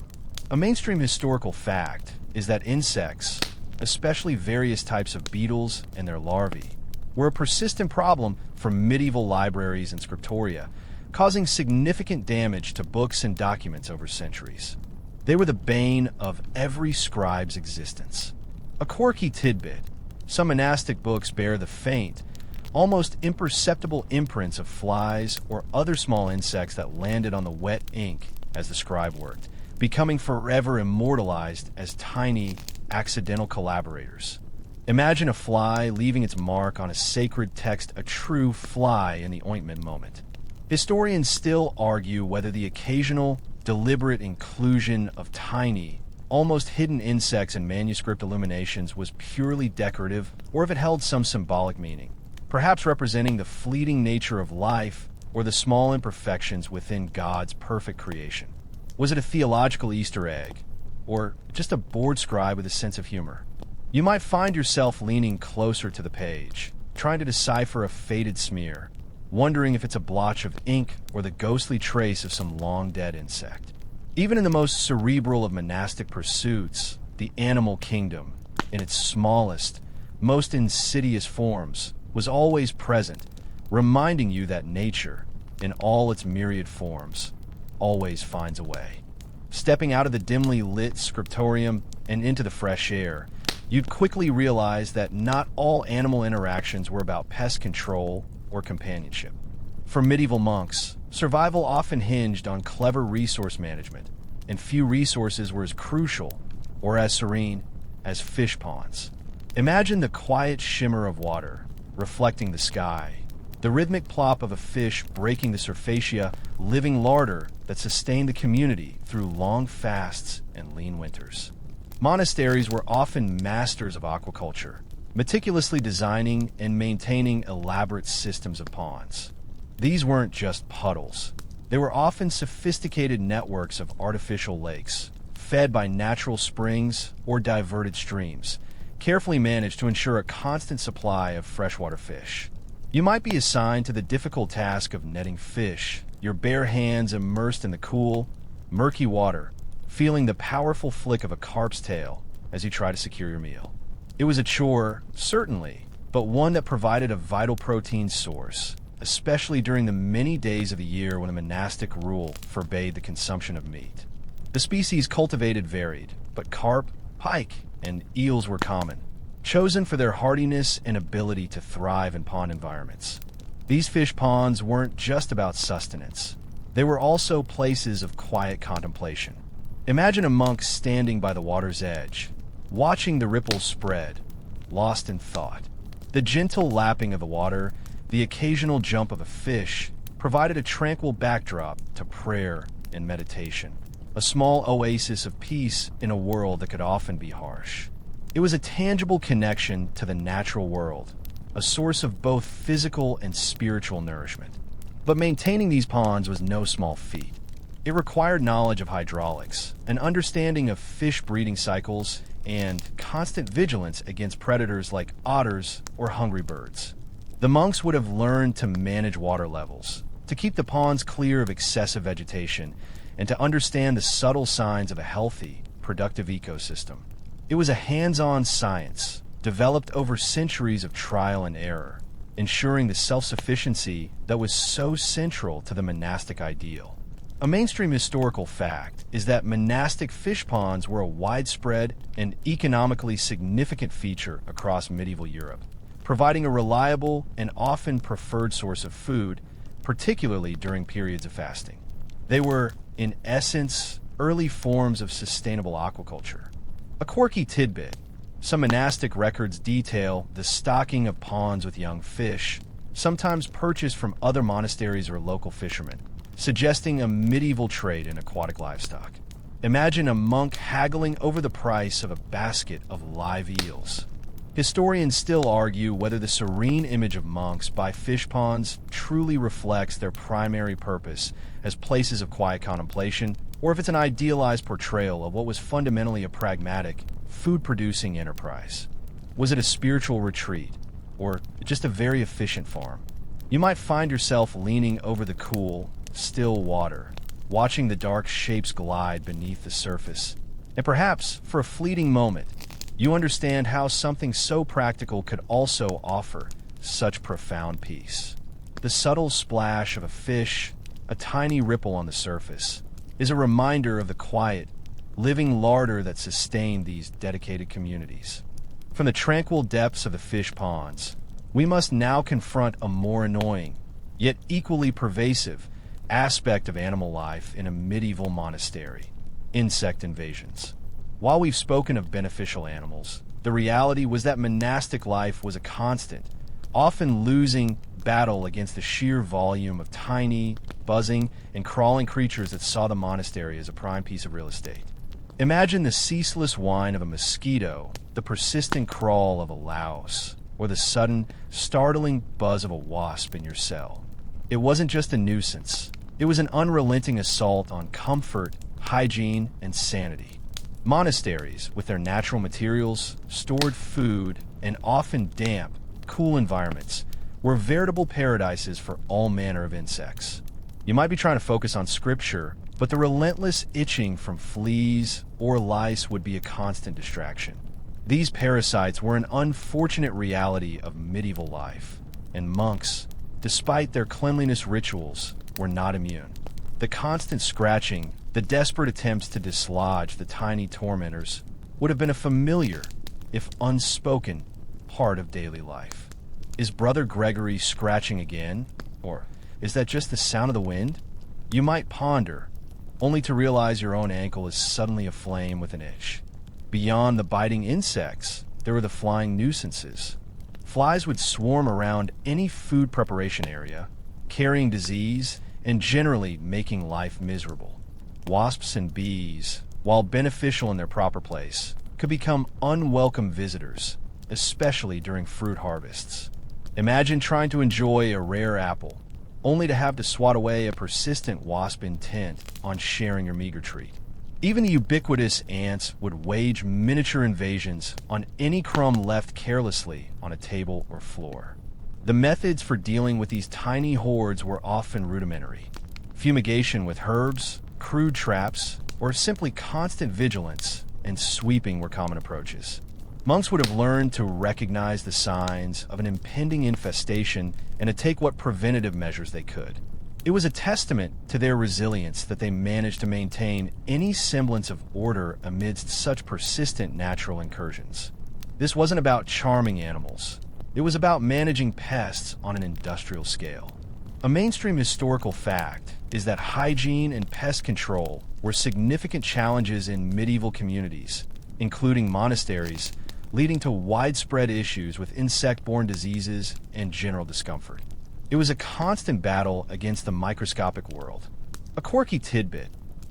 A mainstream historical fact is that insects, especially various types of beetles and their larvae, were a persistent problem for medieval libraries and scriptoria, causing significant damage to books and documents over centuries. They were the bane of every scribe's existence. A quirky tidbit: some monastic books bear the faint, almost imperceptible imprints of flies or other small insects that landed on the wet ink as the scribe worked, becoming forever immortalized as tiny, accidental collaborators. Imagine a fly leaving its mark on a sacred text, a true fly in the ointment moment. Historians still argue whether the occasional, deliberate inclusion of tiny, almost hidden insects in manuscript illuminations was purely decorative, or if it held some symbolic meaning, perhaps representing the fleeting nature of life or the small imperfections within God's perfect creation. Was it a theological Easter egg, or just a bored scribe with a sense of humor? You might find yourself leaning closer to the page, trying to decipher a faded smear, wondering if it's a blotch of ink or the ghostly trace of some long-dead insect. Even in the most cerebral of monastic pursuits, the animal kingdom, in its smallest, most insidious forms, was always present, reminding you that nature, in all its myriad forms, always finds a way. Stepping out of the dimly lit scriptorium and into the fresh air, you'd quickly realize that not all animal interactions were about pest control or companionship. For medieval monks, survival often hinged on clever resource management, and few resources were as crucial or as serene as fish ponds. Imagine the quiet shimmer of water reflecting the sky, the rhythmic plop of a fish breaking the surfacia, living larder that sustained the community through long fasts and lean winters. Monasteries were often masters of aquaculture, meticulously designing and maintaining elaborate systems of ponds. These weren't just puddles. They were often sophisticated networks of artificial lakes, fed by natural springs or diverted streams, carefully managed to ensure a constant supply of freshwater fish. You might be assigned to the difficult task of netting fish, your bare hands immersed in the cool, murky water, feeling the powerful flick of a carp's tail as you try to secure your meal. It was a chore, certainly, but one that provided a vital protein source, especially during the many days of the year when a monastic rule forbade the consumption of meat. The species cultivated varied, but carp, pike, and eels were common, chosen for their hardiness and ability to thrive in pond environments. These fish ponds weren't just about sustenance. They were also places of quiet contemplation. Imagine a monk standing by the water's edge, watching the ripples spread, lost in thought. The gentle lapping of the water The occasional jump of a fish provided a tranquil backdrop to prayer and meditation, a small oasis of peace in a world that could often be harsh. It was a tangible connection to the natural world, a source of both physical and spiritual nourishment. But maintaining these ponds was no small feat. It required knowledge of hydraulics, an understanding of fish breeding cycles, and constant vigilance against predators like otters or hungry birds. The monks would have learned to manage water levels, to keep the ponds clear of excessive vegetation, and to understand the subtle signs of a healthy, productive ecosystem. It was a hands-on science, developed over centuries of trial and error, ensuring the self-sufficiency that was so central to the monastic ideal. A mainstream historical fact is that monastic fish ponds were a widespread and economically significant feature across medieval Europe, providing a reliable and often preferred source of food, particularly during periods of fasting. They were, in essence, early forms of sustainable aquaculture. A quirky tidbit: some monastic records detail the stocking of ponds with young fish, sometimes purchased from other monasteries or local fishermen, suggesting a medieval trade in aquatic livestock. Imagine a monk haggling over the price of a basket of live eels. Historians still argue whether the serene image of monks by fish ponds truly reflects their primary purpose as places of quiet contemplation, or if it's an idealized portrayal of what was fundamentally a pragmatic, food-producing enterprise. Was it a spiritual retreat, or just a very efficient farm? You might find yourself leaning over the cool, still water, watching the dark shapes glide beneath the surface. And perhaps, for a fleeting moment, you understand how something so practical could also offer such profound peace. The subtle splash of a fish, a tiny ripple on the surface, is a reminder of the quiet, living larder that sustained these dedicated communities. From the tranquil depths of the fish ponds, we must now confront a more annoying, yet equally pervasive, aspect of animal life in a medieval monastery: insect invasions. While we've spoken of beneficial animals, the reality was that monastic life was a constant, often losing battle against the sheer volume of tiny, buzzing, and crawling creatures that saw the monastery as a prime piece of real estate. Imagine the ceaseless whine of a mosquito, the persistent crawl of a louse, or the sudden, startling buzz of a wasp in your cell. It wasn't just a nuisance. It was an unrelenting assault on comfort, hygiene, and sanity. Monasteries, with their natural materials, stored food, and often damp, cool environments, were veritable paradises for all manner of insects. You might be trying to focus on scripture, but the relentless itching from fleas or lice would be a constant distraction. These parasites were an unfortunate reality of medieval life, and monks, despite their cleanliness rituals, were not immune. The constant scratching, the desperate attempts to dislodge the tiny tormentors would have been a familiar, if unspoken, part of daily life. Is Brother Gregory scratching again? Or is that just the sound of the wind? You might ponder, only to realize your own ankle is suddenly aflame with an itch. Beyond the biting insects, there were the flying nuisances. Flies would swarm around any food preparation area, carrying disease and generally making life miserable. Wasps and bees, while beneficial in their proper place, could become unwelcome visitors, especially during fruit harvests. Imagine trying to enjoy a rare apple, only to have to swat away a persistent wasp intent on sharing your meager treat. Even the ubiquitous ants would wage miniature invasions on any crumb left carelessly on a table or floor. The methods for dealing with these tiny hordes were often rudimentary. Fumigation with herbs, crude traps, or simply constant vigilance and sweeping were common approaches. Monks would have learned to recognize the signs of an impending infestation and to take what preventative measures they could. It was a testament to their resilience that they managed to maintain any semblance of order amidst such persistent natural incursions. This wasn't about charming animals. It was about managing pests on an industrial scale. A mainstream historical fact is that hygiene and pest control were significant challenges in medieval communities, including monasteries, leading to widespread issues with insect-borne diseases and general discomfort. It was a constant battle against the microscopic world. A quirky tidbit: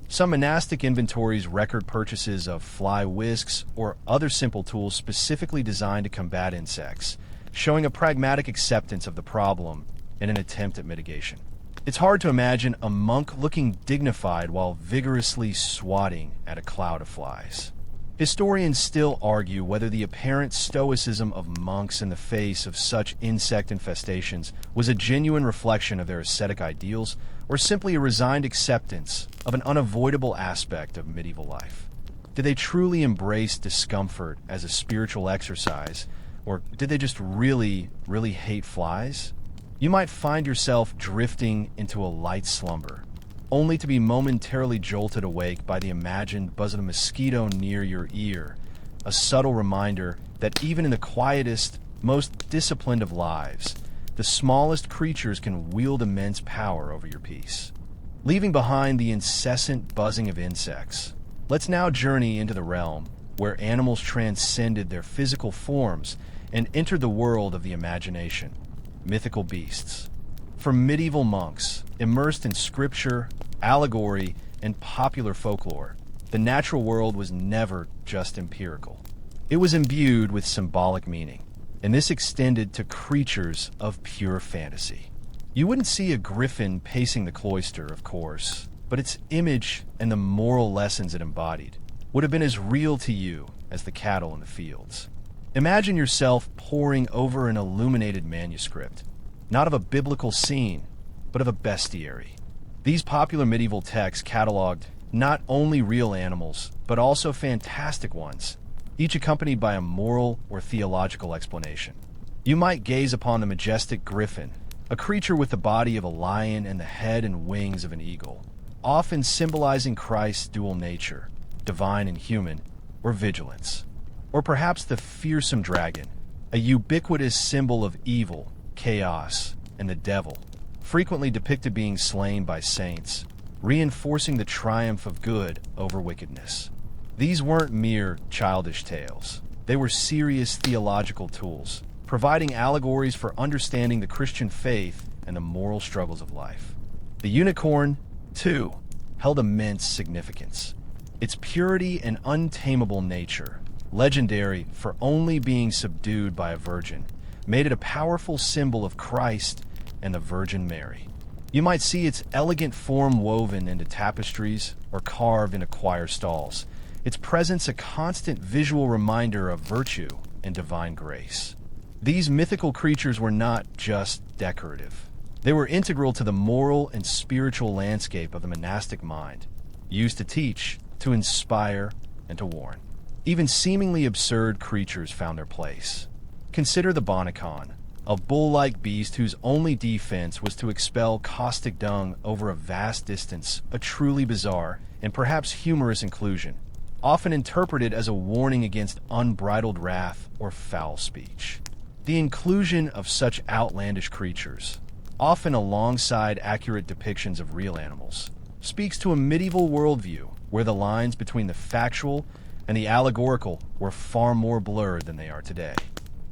some monastic inventories record purchases of fly whisks or other simple tools specifically designed to combat insects, showing a pragmatic acceptance of the problem in an attempt at mitigation. It's hard to imagine a monk looking dignified while vigorously swatting at a cloud of flies. Historians still argue whether the apparent stoicism of monks in the face of such insect infestations was a genuine reflection of their ascetic ideals or simply a resigned acceptance of an unavoidable aspect of medieval life. Did they truly embrace discomfort as a spiritual exercise, or did they just really hate flies? You might find yourself drifting into a light slumber, only to be momentarily jolted awake by the imagined buzz of a mosquito near your ear, a subtle reminder that even in the quietest, most disciplined of lives, the smallest creatures can wield immense power over your peace. Leaving behind the incessant buzzing of insects, let's now journey into the realm where animals transcended their physical forms and entered the world of the imagination. Mythical beasts. For medieval monks, immersed in scripture, allegory, and popular folklore, the natural world was never just empirical. It was imbued with symbolic meaning, and this extended to creatures of pure fantasy. You wouldn't see a griffin pacing the cloister, of course, but its image and the moral lessons it embodied would have been as real to you as the cattle in the fields. Imagine yourself poring over an illuminated manuscript, not of a biblical scene, but of a bestiary. These popular medieval texts cataloged not only real animals, but also fantastic ones, each accompanied by a moral or theological explanation. You might gaze upon the majestic griffin, a creature with the body of a lion and the head and wings of an eagle, often symbolizing Christ's dual nature, divine and human, or vigilance. Or perhaps the fearsome dragon, a ubiquitous symbol of evil, chaos, and the devil, frequently depicted being slain by saints, reinforcing the triumph of good over wickedness. These weren't mere childish tales. They were serious theological tools, providing allegories for understanding the Christian faith and the moral struggles of life. The unicorn, too, held immense significance. Its purity and untamable nature, legendary for only being subdued by a virgin, made it a powerful symbol of Christ and the Virgin Mary. You might see its elegant form woven into tapestries or carved into choir stalls, its presence a constant visual reminder of virtue and divine grace. These mythical creatures were not just decorative. They were integral to the moral and spiritual landscape of the monastic mind, used to teach, to inspire, and to warn. Even seemingly absurd creatures found their place. Consider the bonacon, a bull-like beast whose only defense was to expel caustic dung over a vast distance, a truly bizarre and perhaps humorous inclusion, often interpreted as a warning against unbridled wrath or foul speech. The inclusion of such outlandish creatures, often alongside accurate depictions of real animals, speaks to a medieval worldview where the lines between the factual and the allegorical were far more blurred than they are today.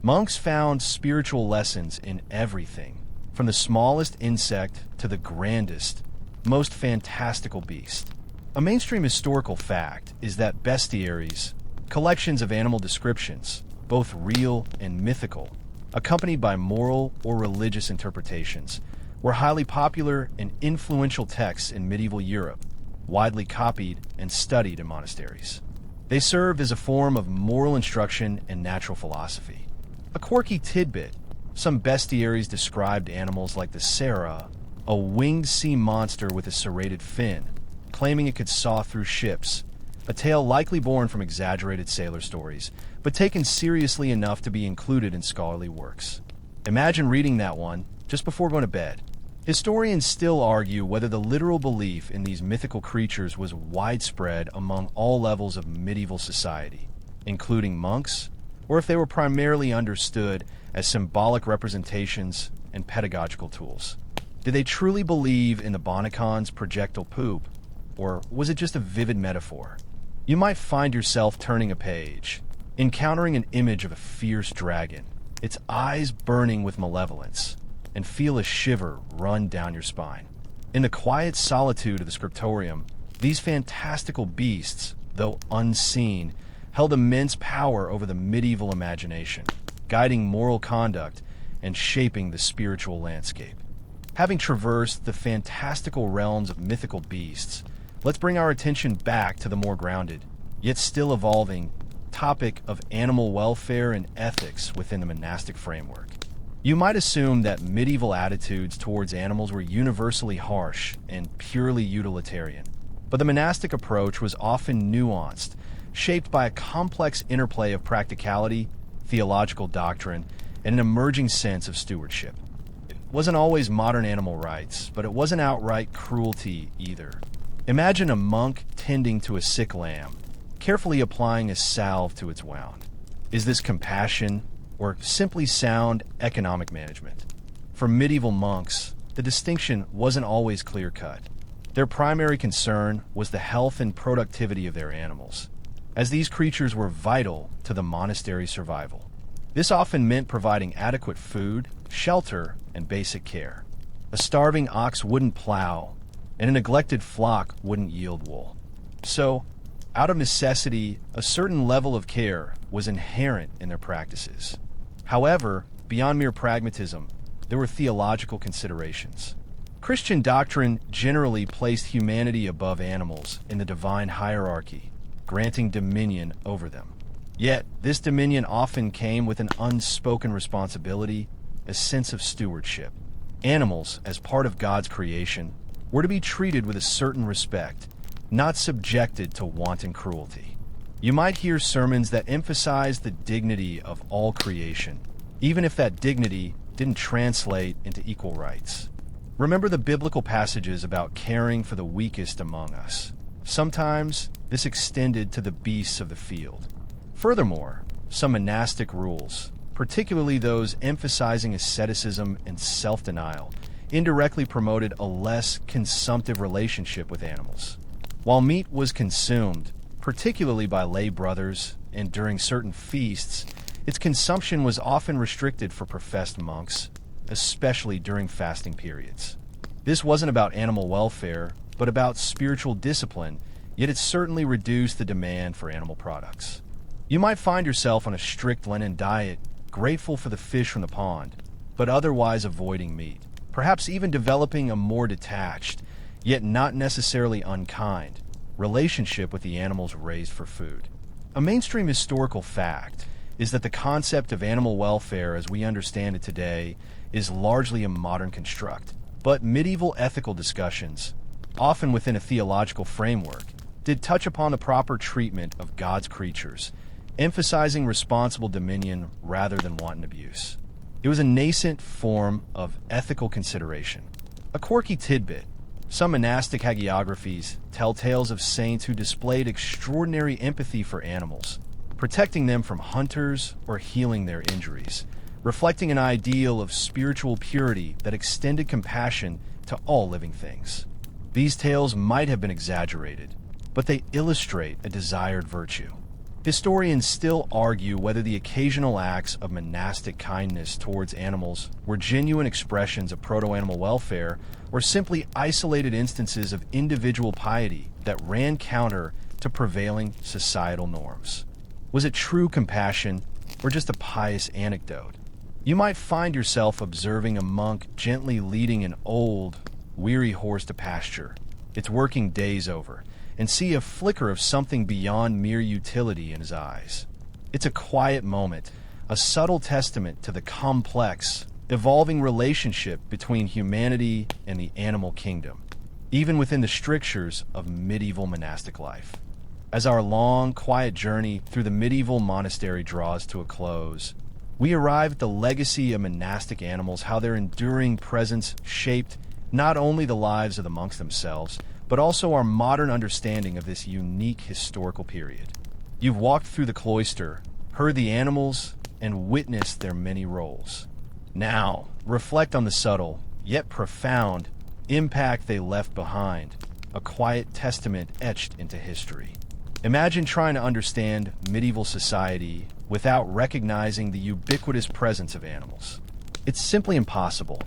Monks found spiritual lessons in everything, from the smallest insect to the grandest, most fantastical beast. A mainstream historical fact is that bestiaries, collections of animal descriptions, both real and mythical, accompanied by moral or religious interpretations, were highly popular and influential texts in medieval Europe, widely copied and studied in monasteries. They served as a form of moral instruction and natural philosophy. A quirky tidbit: some bestiaries described animals like the Sera, a winged sea monster with a serrated fin, claiming it could saw through ships, a tale likely born from exaggerated sailor stories, but taken seriously enough to be included in scholarly works. Imagine reading that one just before going to bed. Historians still argue whether the literal belief in these mythical creatures was widespread among all levels of medieval society, including monks, or if they were primarily understood as symbolic representations and pedagogical tools. Did they truly believe in the Bonacon's projectile poop, or was it just a vivid metaphor? You might find yourself turning a page, encountering an image of a fierce dragon, its eyes burning with malevolence, and feel a shiver run down your spine. In the quiet solitude of the scriptorium, these fantastical beasts, though unseen, held immense power over the medieval imagination, guiding moral conduct and shaping the spiritual landscape. Having traversed the fantastical realms of mythical beasts, let's bring our attention back to the more grounded, yet still evolving, topic of animal welfare and ethics within the monastic framework. You might assume that medieval attitudes towards animals were universally harsh and purely utilitarian, but the monastic approach was often nuanced, shaped by a complex interplay of practicality, theological doctrine, and an emerging sense of stewardship. It wasn't always modern animal rights, but it wasn't outright cruelty either. Imagine a monk tending to a sick lamb, carefully applying a salve to its wound. Is this compassion or simply sound economic management? For medieval monks, the distinction wasn't always clear-cut. Their primary concern was the health and productivity of their animals, as these creatures were vital to the monastery's survival. This often meant providing adequate food, shelter, and basic care. A starving ox wouldn't plow, and a neglected flock wouldn't yield wool. So, out of necessity, a certain level of care was inherent in their practices. However, beyond mere pragmatism, there were theological considerations. Christian doctrine generally placed humanity above animals in the divine hierarchy, granting dominion over them. Yet, this dominion often came with an unspoken responsibility, a sense of stewardship. Animals, as part of God's creation, were to be treated with a certain respect, not subjected to wanton cruelty. You might hear sermons that emphasize the dignity of all creation, even if that dignity didn't translate into equal rights. Remember the biblical passages about caring for the weakest among us. Sometimes this extended to the beasts of the field. Furthermore, some monastic rules, particularly those emphasizing asceticism and self-denial, indirectly promoted a less consumptive relationship with animals. While meat was consumed, particularly by lay brothers and during certain feasts, its consumption was often restricted for professed monks, especially during fasting periods. This wasn't about animal welfare, but about spiritual discipline, yet it certainly reduced the demand for animal products. You might find yourself on a strict Lenten diet, grateful for the fish from the pond, but otherwise avoiding meat, perhaps even developing a more detached, yet not necessarily unkind, relationship with the animals raised for food. A mainstream historical fact is that the concept of animal welfare as we understand it today is largely a modern construct, but medieval ethical discussions, often within a theological framework, did touch upon the proper treatment of God's creatures, emphasizing responsible dominion rather than wanton abuse. It was a nascent form of ethical consideration. A quirky tidbit: some monastic hagiographies tell tales of saints who displayed extraordinary empathy for animals, protecting them from hunters or healing their injuries, reflecting an ideal of spiritual purity that extended compassion to all living things. These tales might have been exaggerated, but they illustrate a desired virtue. Historians still argue whether the occasional acts of monastic kindness towards animals were genuine expressions of proto-animal welfare or simply isolated instances of individual piety that ran counter to prevailing societal norms. Was it true compassion or just a pious anecdote? You might find yourself observing a monk gently leading an old, weary horse to pasture, its working days over, and see a flicker of something beyond mere utility in his eyes. It's a quiet moment, a subtle testament to the complex, evolving relationship between humanity and the animal kingdom, even within the strictures of medieval monastic life. As our long, quiet journey through the medieval monastery draws to a close, we arrive at the legacy of monastic animals, how their enduring presence shaped not only the lives of the monks themselves, but also our modern understanding of this unique historical period. You've walked through the cloister, heard the animals, and witnessed their many roles. Now, reflect on the subtle, yet profound, impact they left behind, a quiet testament etched into history. Imagine trying to understand medieval society without recognizing the ubiquitous presence of animals. It's simply impossible.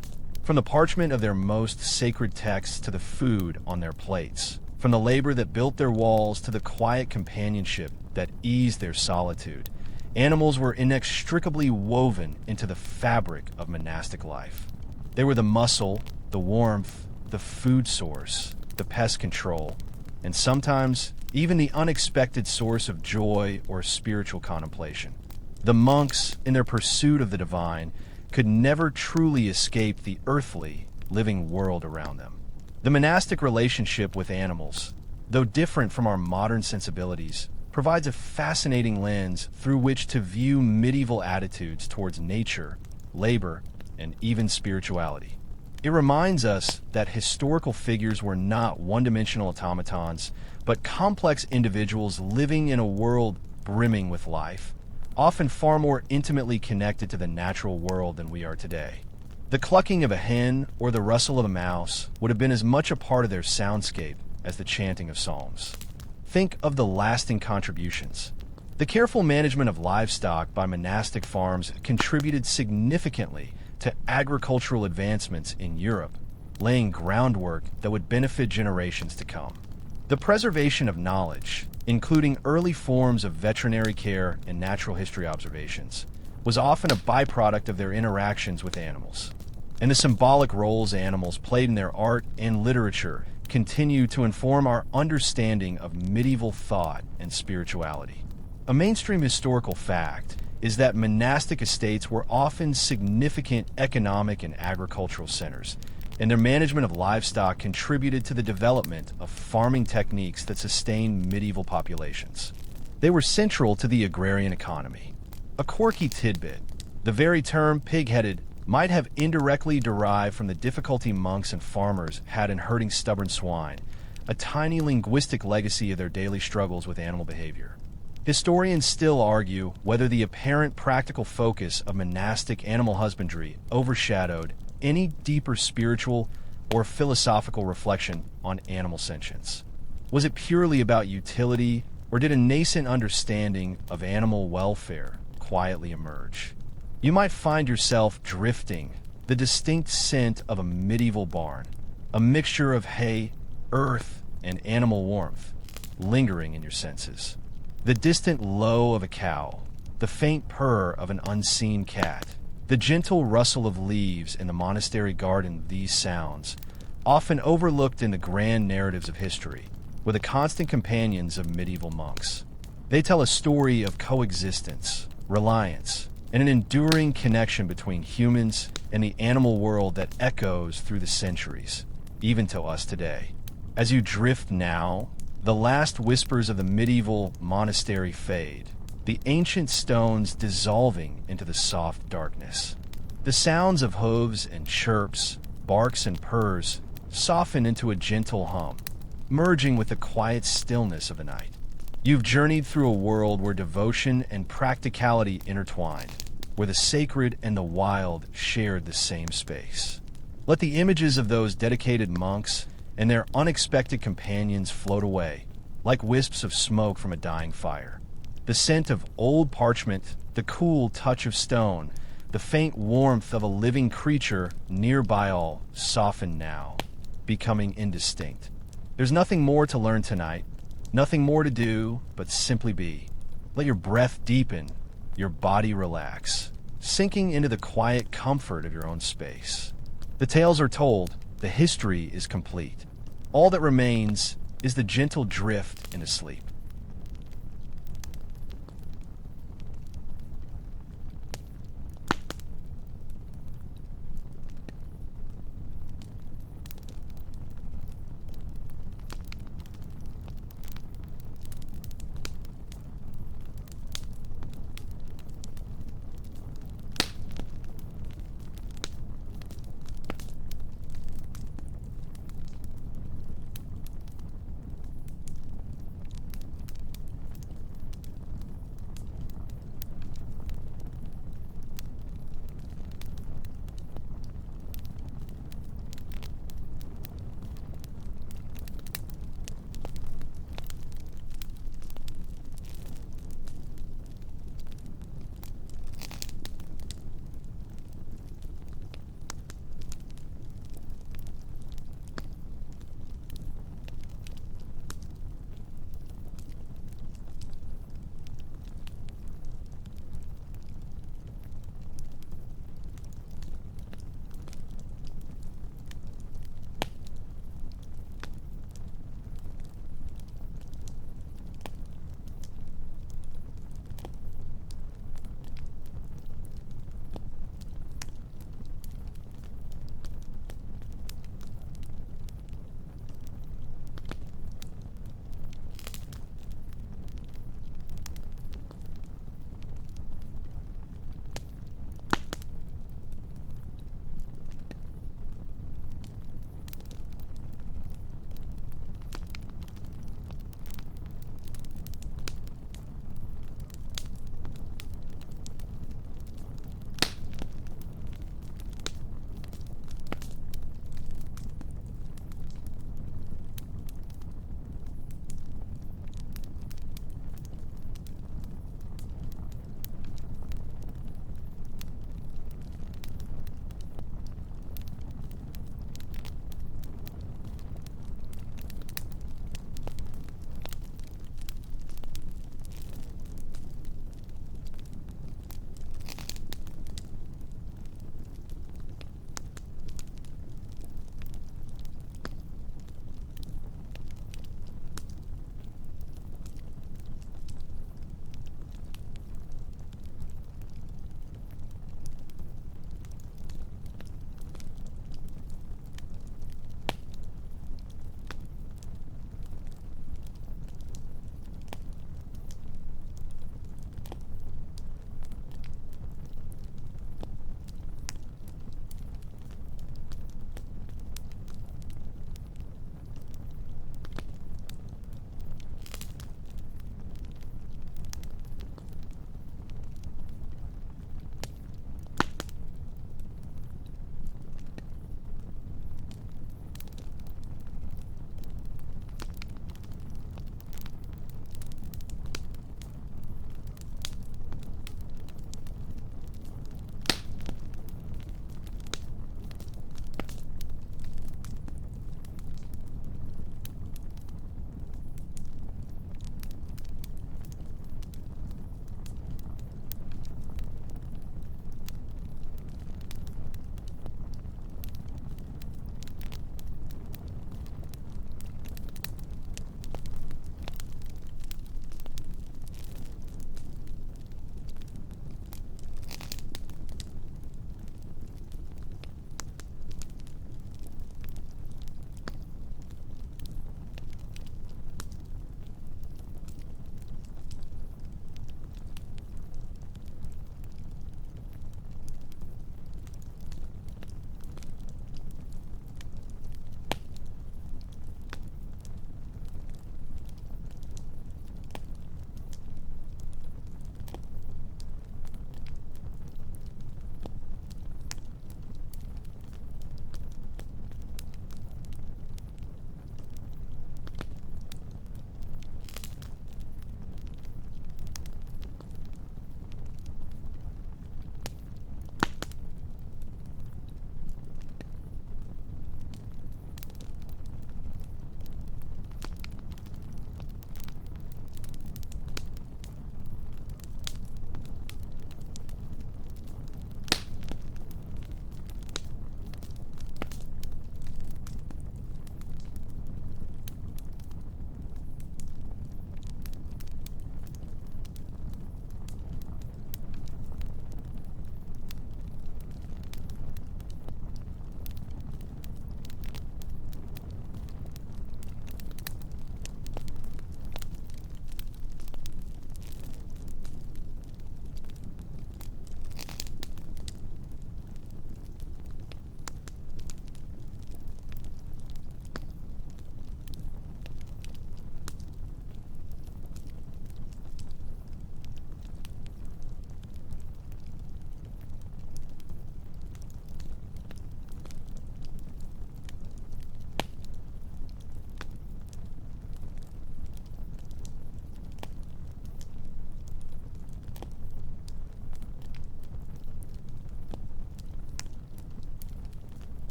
From the parchment of their most sacred texts to the food on their plates, from the labor that built their walls to the quiet companionship that eased their solitude, animals were inextricably woven into the fabric of monastic life. They were the muscle, the warmth, the food source, the pest control, and sometimes even the unexpected source of joy or spiritual contemplation. The monks, in their pursuit of the divine, could never truly escape the earthly, living world around them. The monastic relationship with animals, though different from our modern sensibilities, provides a fascinating lens through which to view medieval attitudes towards nature, labor, and even spirituality. It reminds us that historical figures were not one-dimensional automatons, but complex individuals living in a world brimming with life, often far more intimately connected to the natural world than we are today. The clucking of a hen or the rustle of a mouse would have been as much a part of their soundscape as the chanting of psalms. Think of the lasting contributions. The careful management of livestock by monastic farms contributed significantly to agricultural advancements in Europe, laying groundwork that would benefit generations to come. The preservation of knowledge, including early forms of veterinary care and natural history observations, was often a byproduct of their interactions with animals. And the symbolic roles animals played in their art and literature continue to inform our understanding of medieval thought and spirituality. A mainstream historical fact is that monastic estates were often significant economic and agricultural centers, and their management of livestock contributed to the development of farming techniques that sustained medieval populations. They were central to the agrarian economy. A quirky tidbit: the very term pig-headed might have indirectly derived from the difficulty monks and farmers had in herding stubborn swine, a tiny linguistic legacy of their daily struggles with animal behavior. Historians still argue whether the apparent practical focus of monastic animal husbandry overshadowed any deeper spiritual or philosophical reflection on animal sentience. Was it purely about utility, or did a nascent understanding of animal welfare quietly emerge? You might find yourself drifting the distinct scent of a medieval barn, a mixture of hay, earth, and animal warmth, lingering in your senses. The distant low of a cow, the faint purr of an unseen cat, the gentle rustle of leaves in the monastery garden, these sounds, often overlooked in the grand narratives of history, were the constant companions of medieval monks. They tell a story of coexistence, reliance, and an enduring connection between humans and the animal world that echoes through the centuries, even to us today. As you drift now, the last whispers of the medieval monastery fade, the ancient stones dissolving into the soft darkness. The sounds of hooves and chirps, barks and purrs soften into a gentle hum, merging with the quiet stillness of the night. You've journeyed through a world where devotion and practicality intertwined, where the sacred and the wild shared the same space. Let the images of those dedicated monks and their unexpected companions float away, like wisps of smoke from a dying fire. The scent of old parchment, the cool touch of stone, the faint warmth of a living creature nearby all soften now, becoming indistinct. There's nothing more to learn tonight, nothing more to do but simply be. Let your breath deepen, your body relax, sinking into the quiet comfort of your own space. The tales are told, the history is complete. All that remains is the gentle drift into sleep.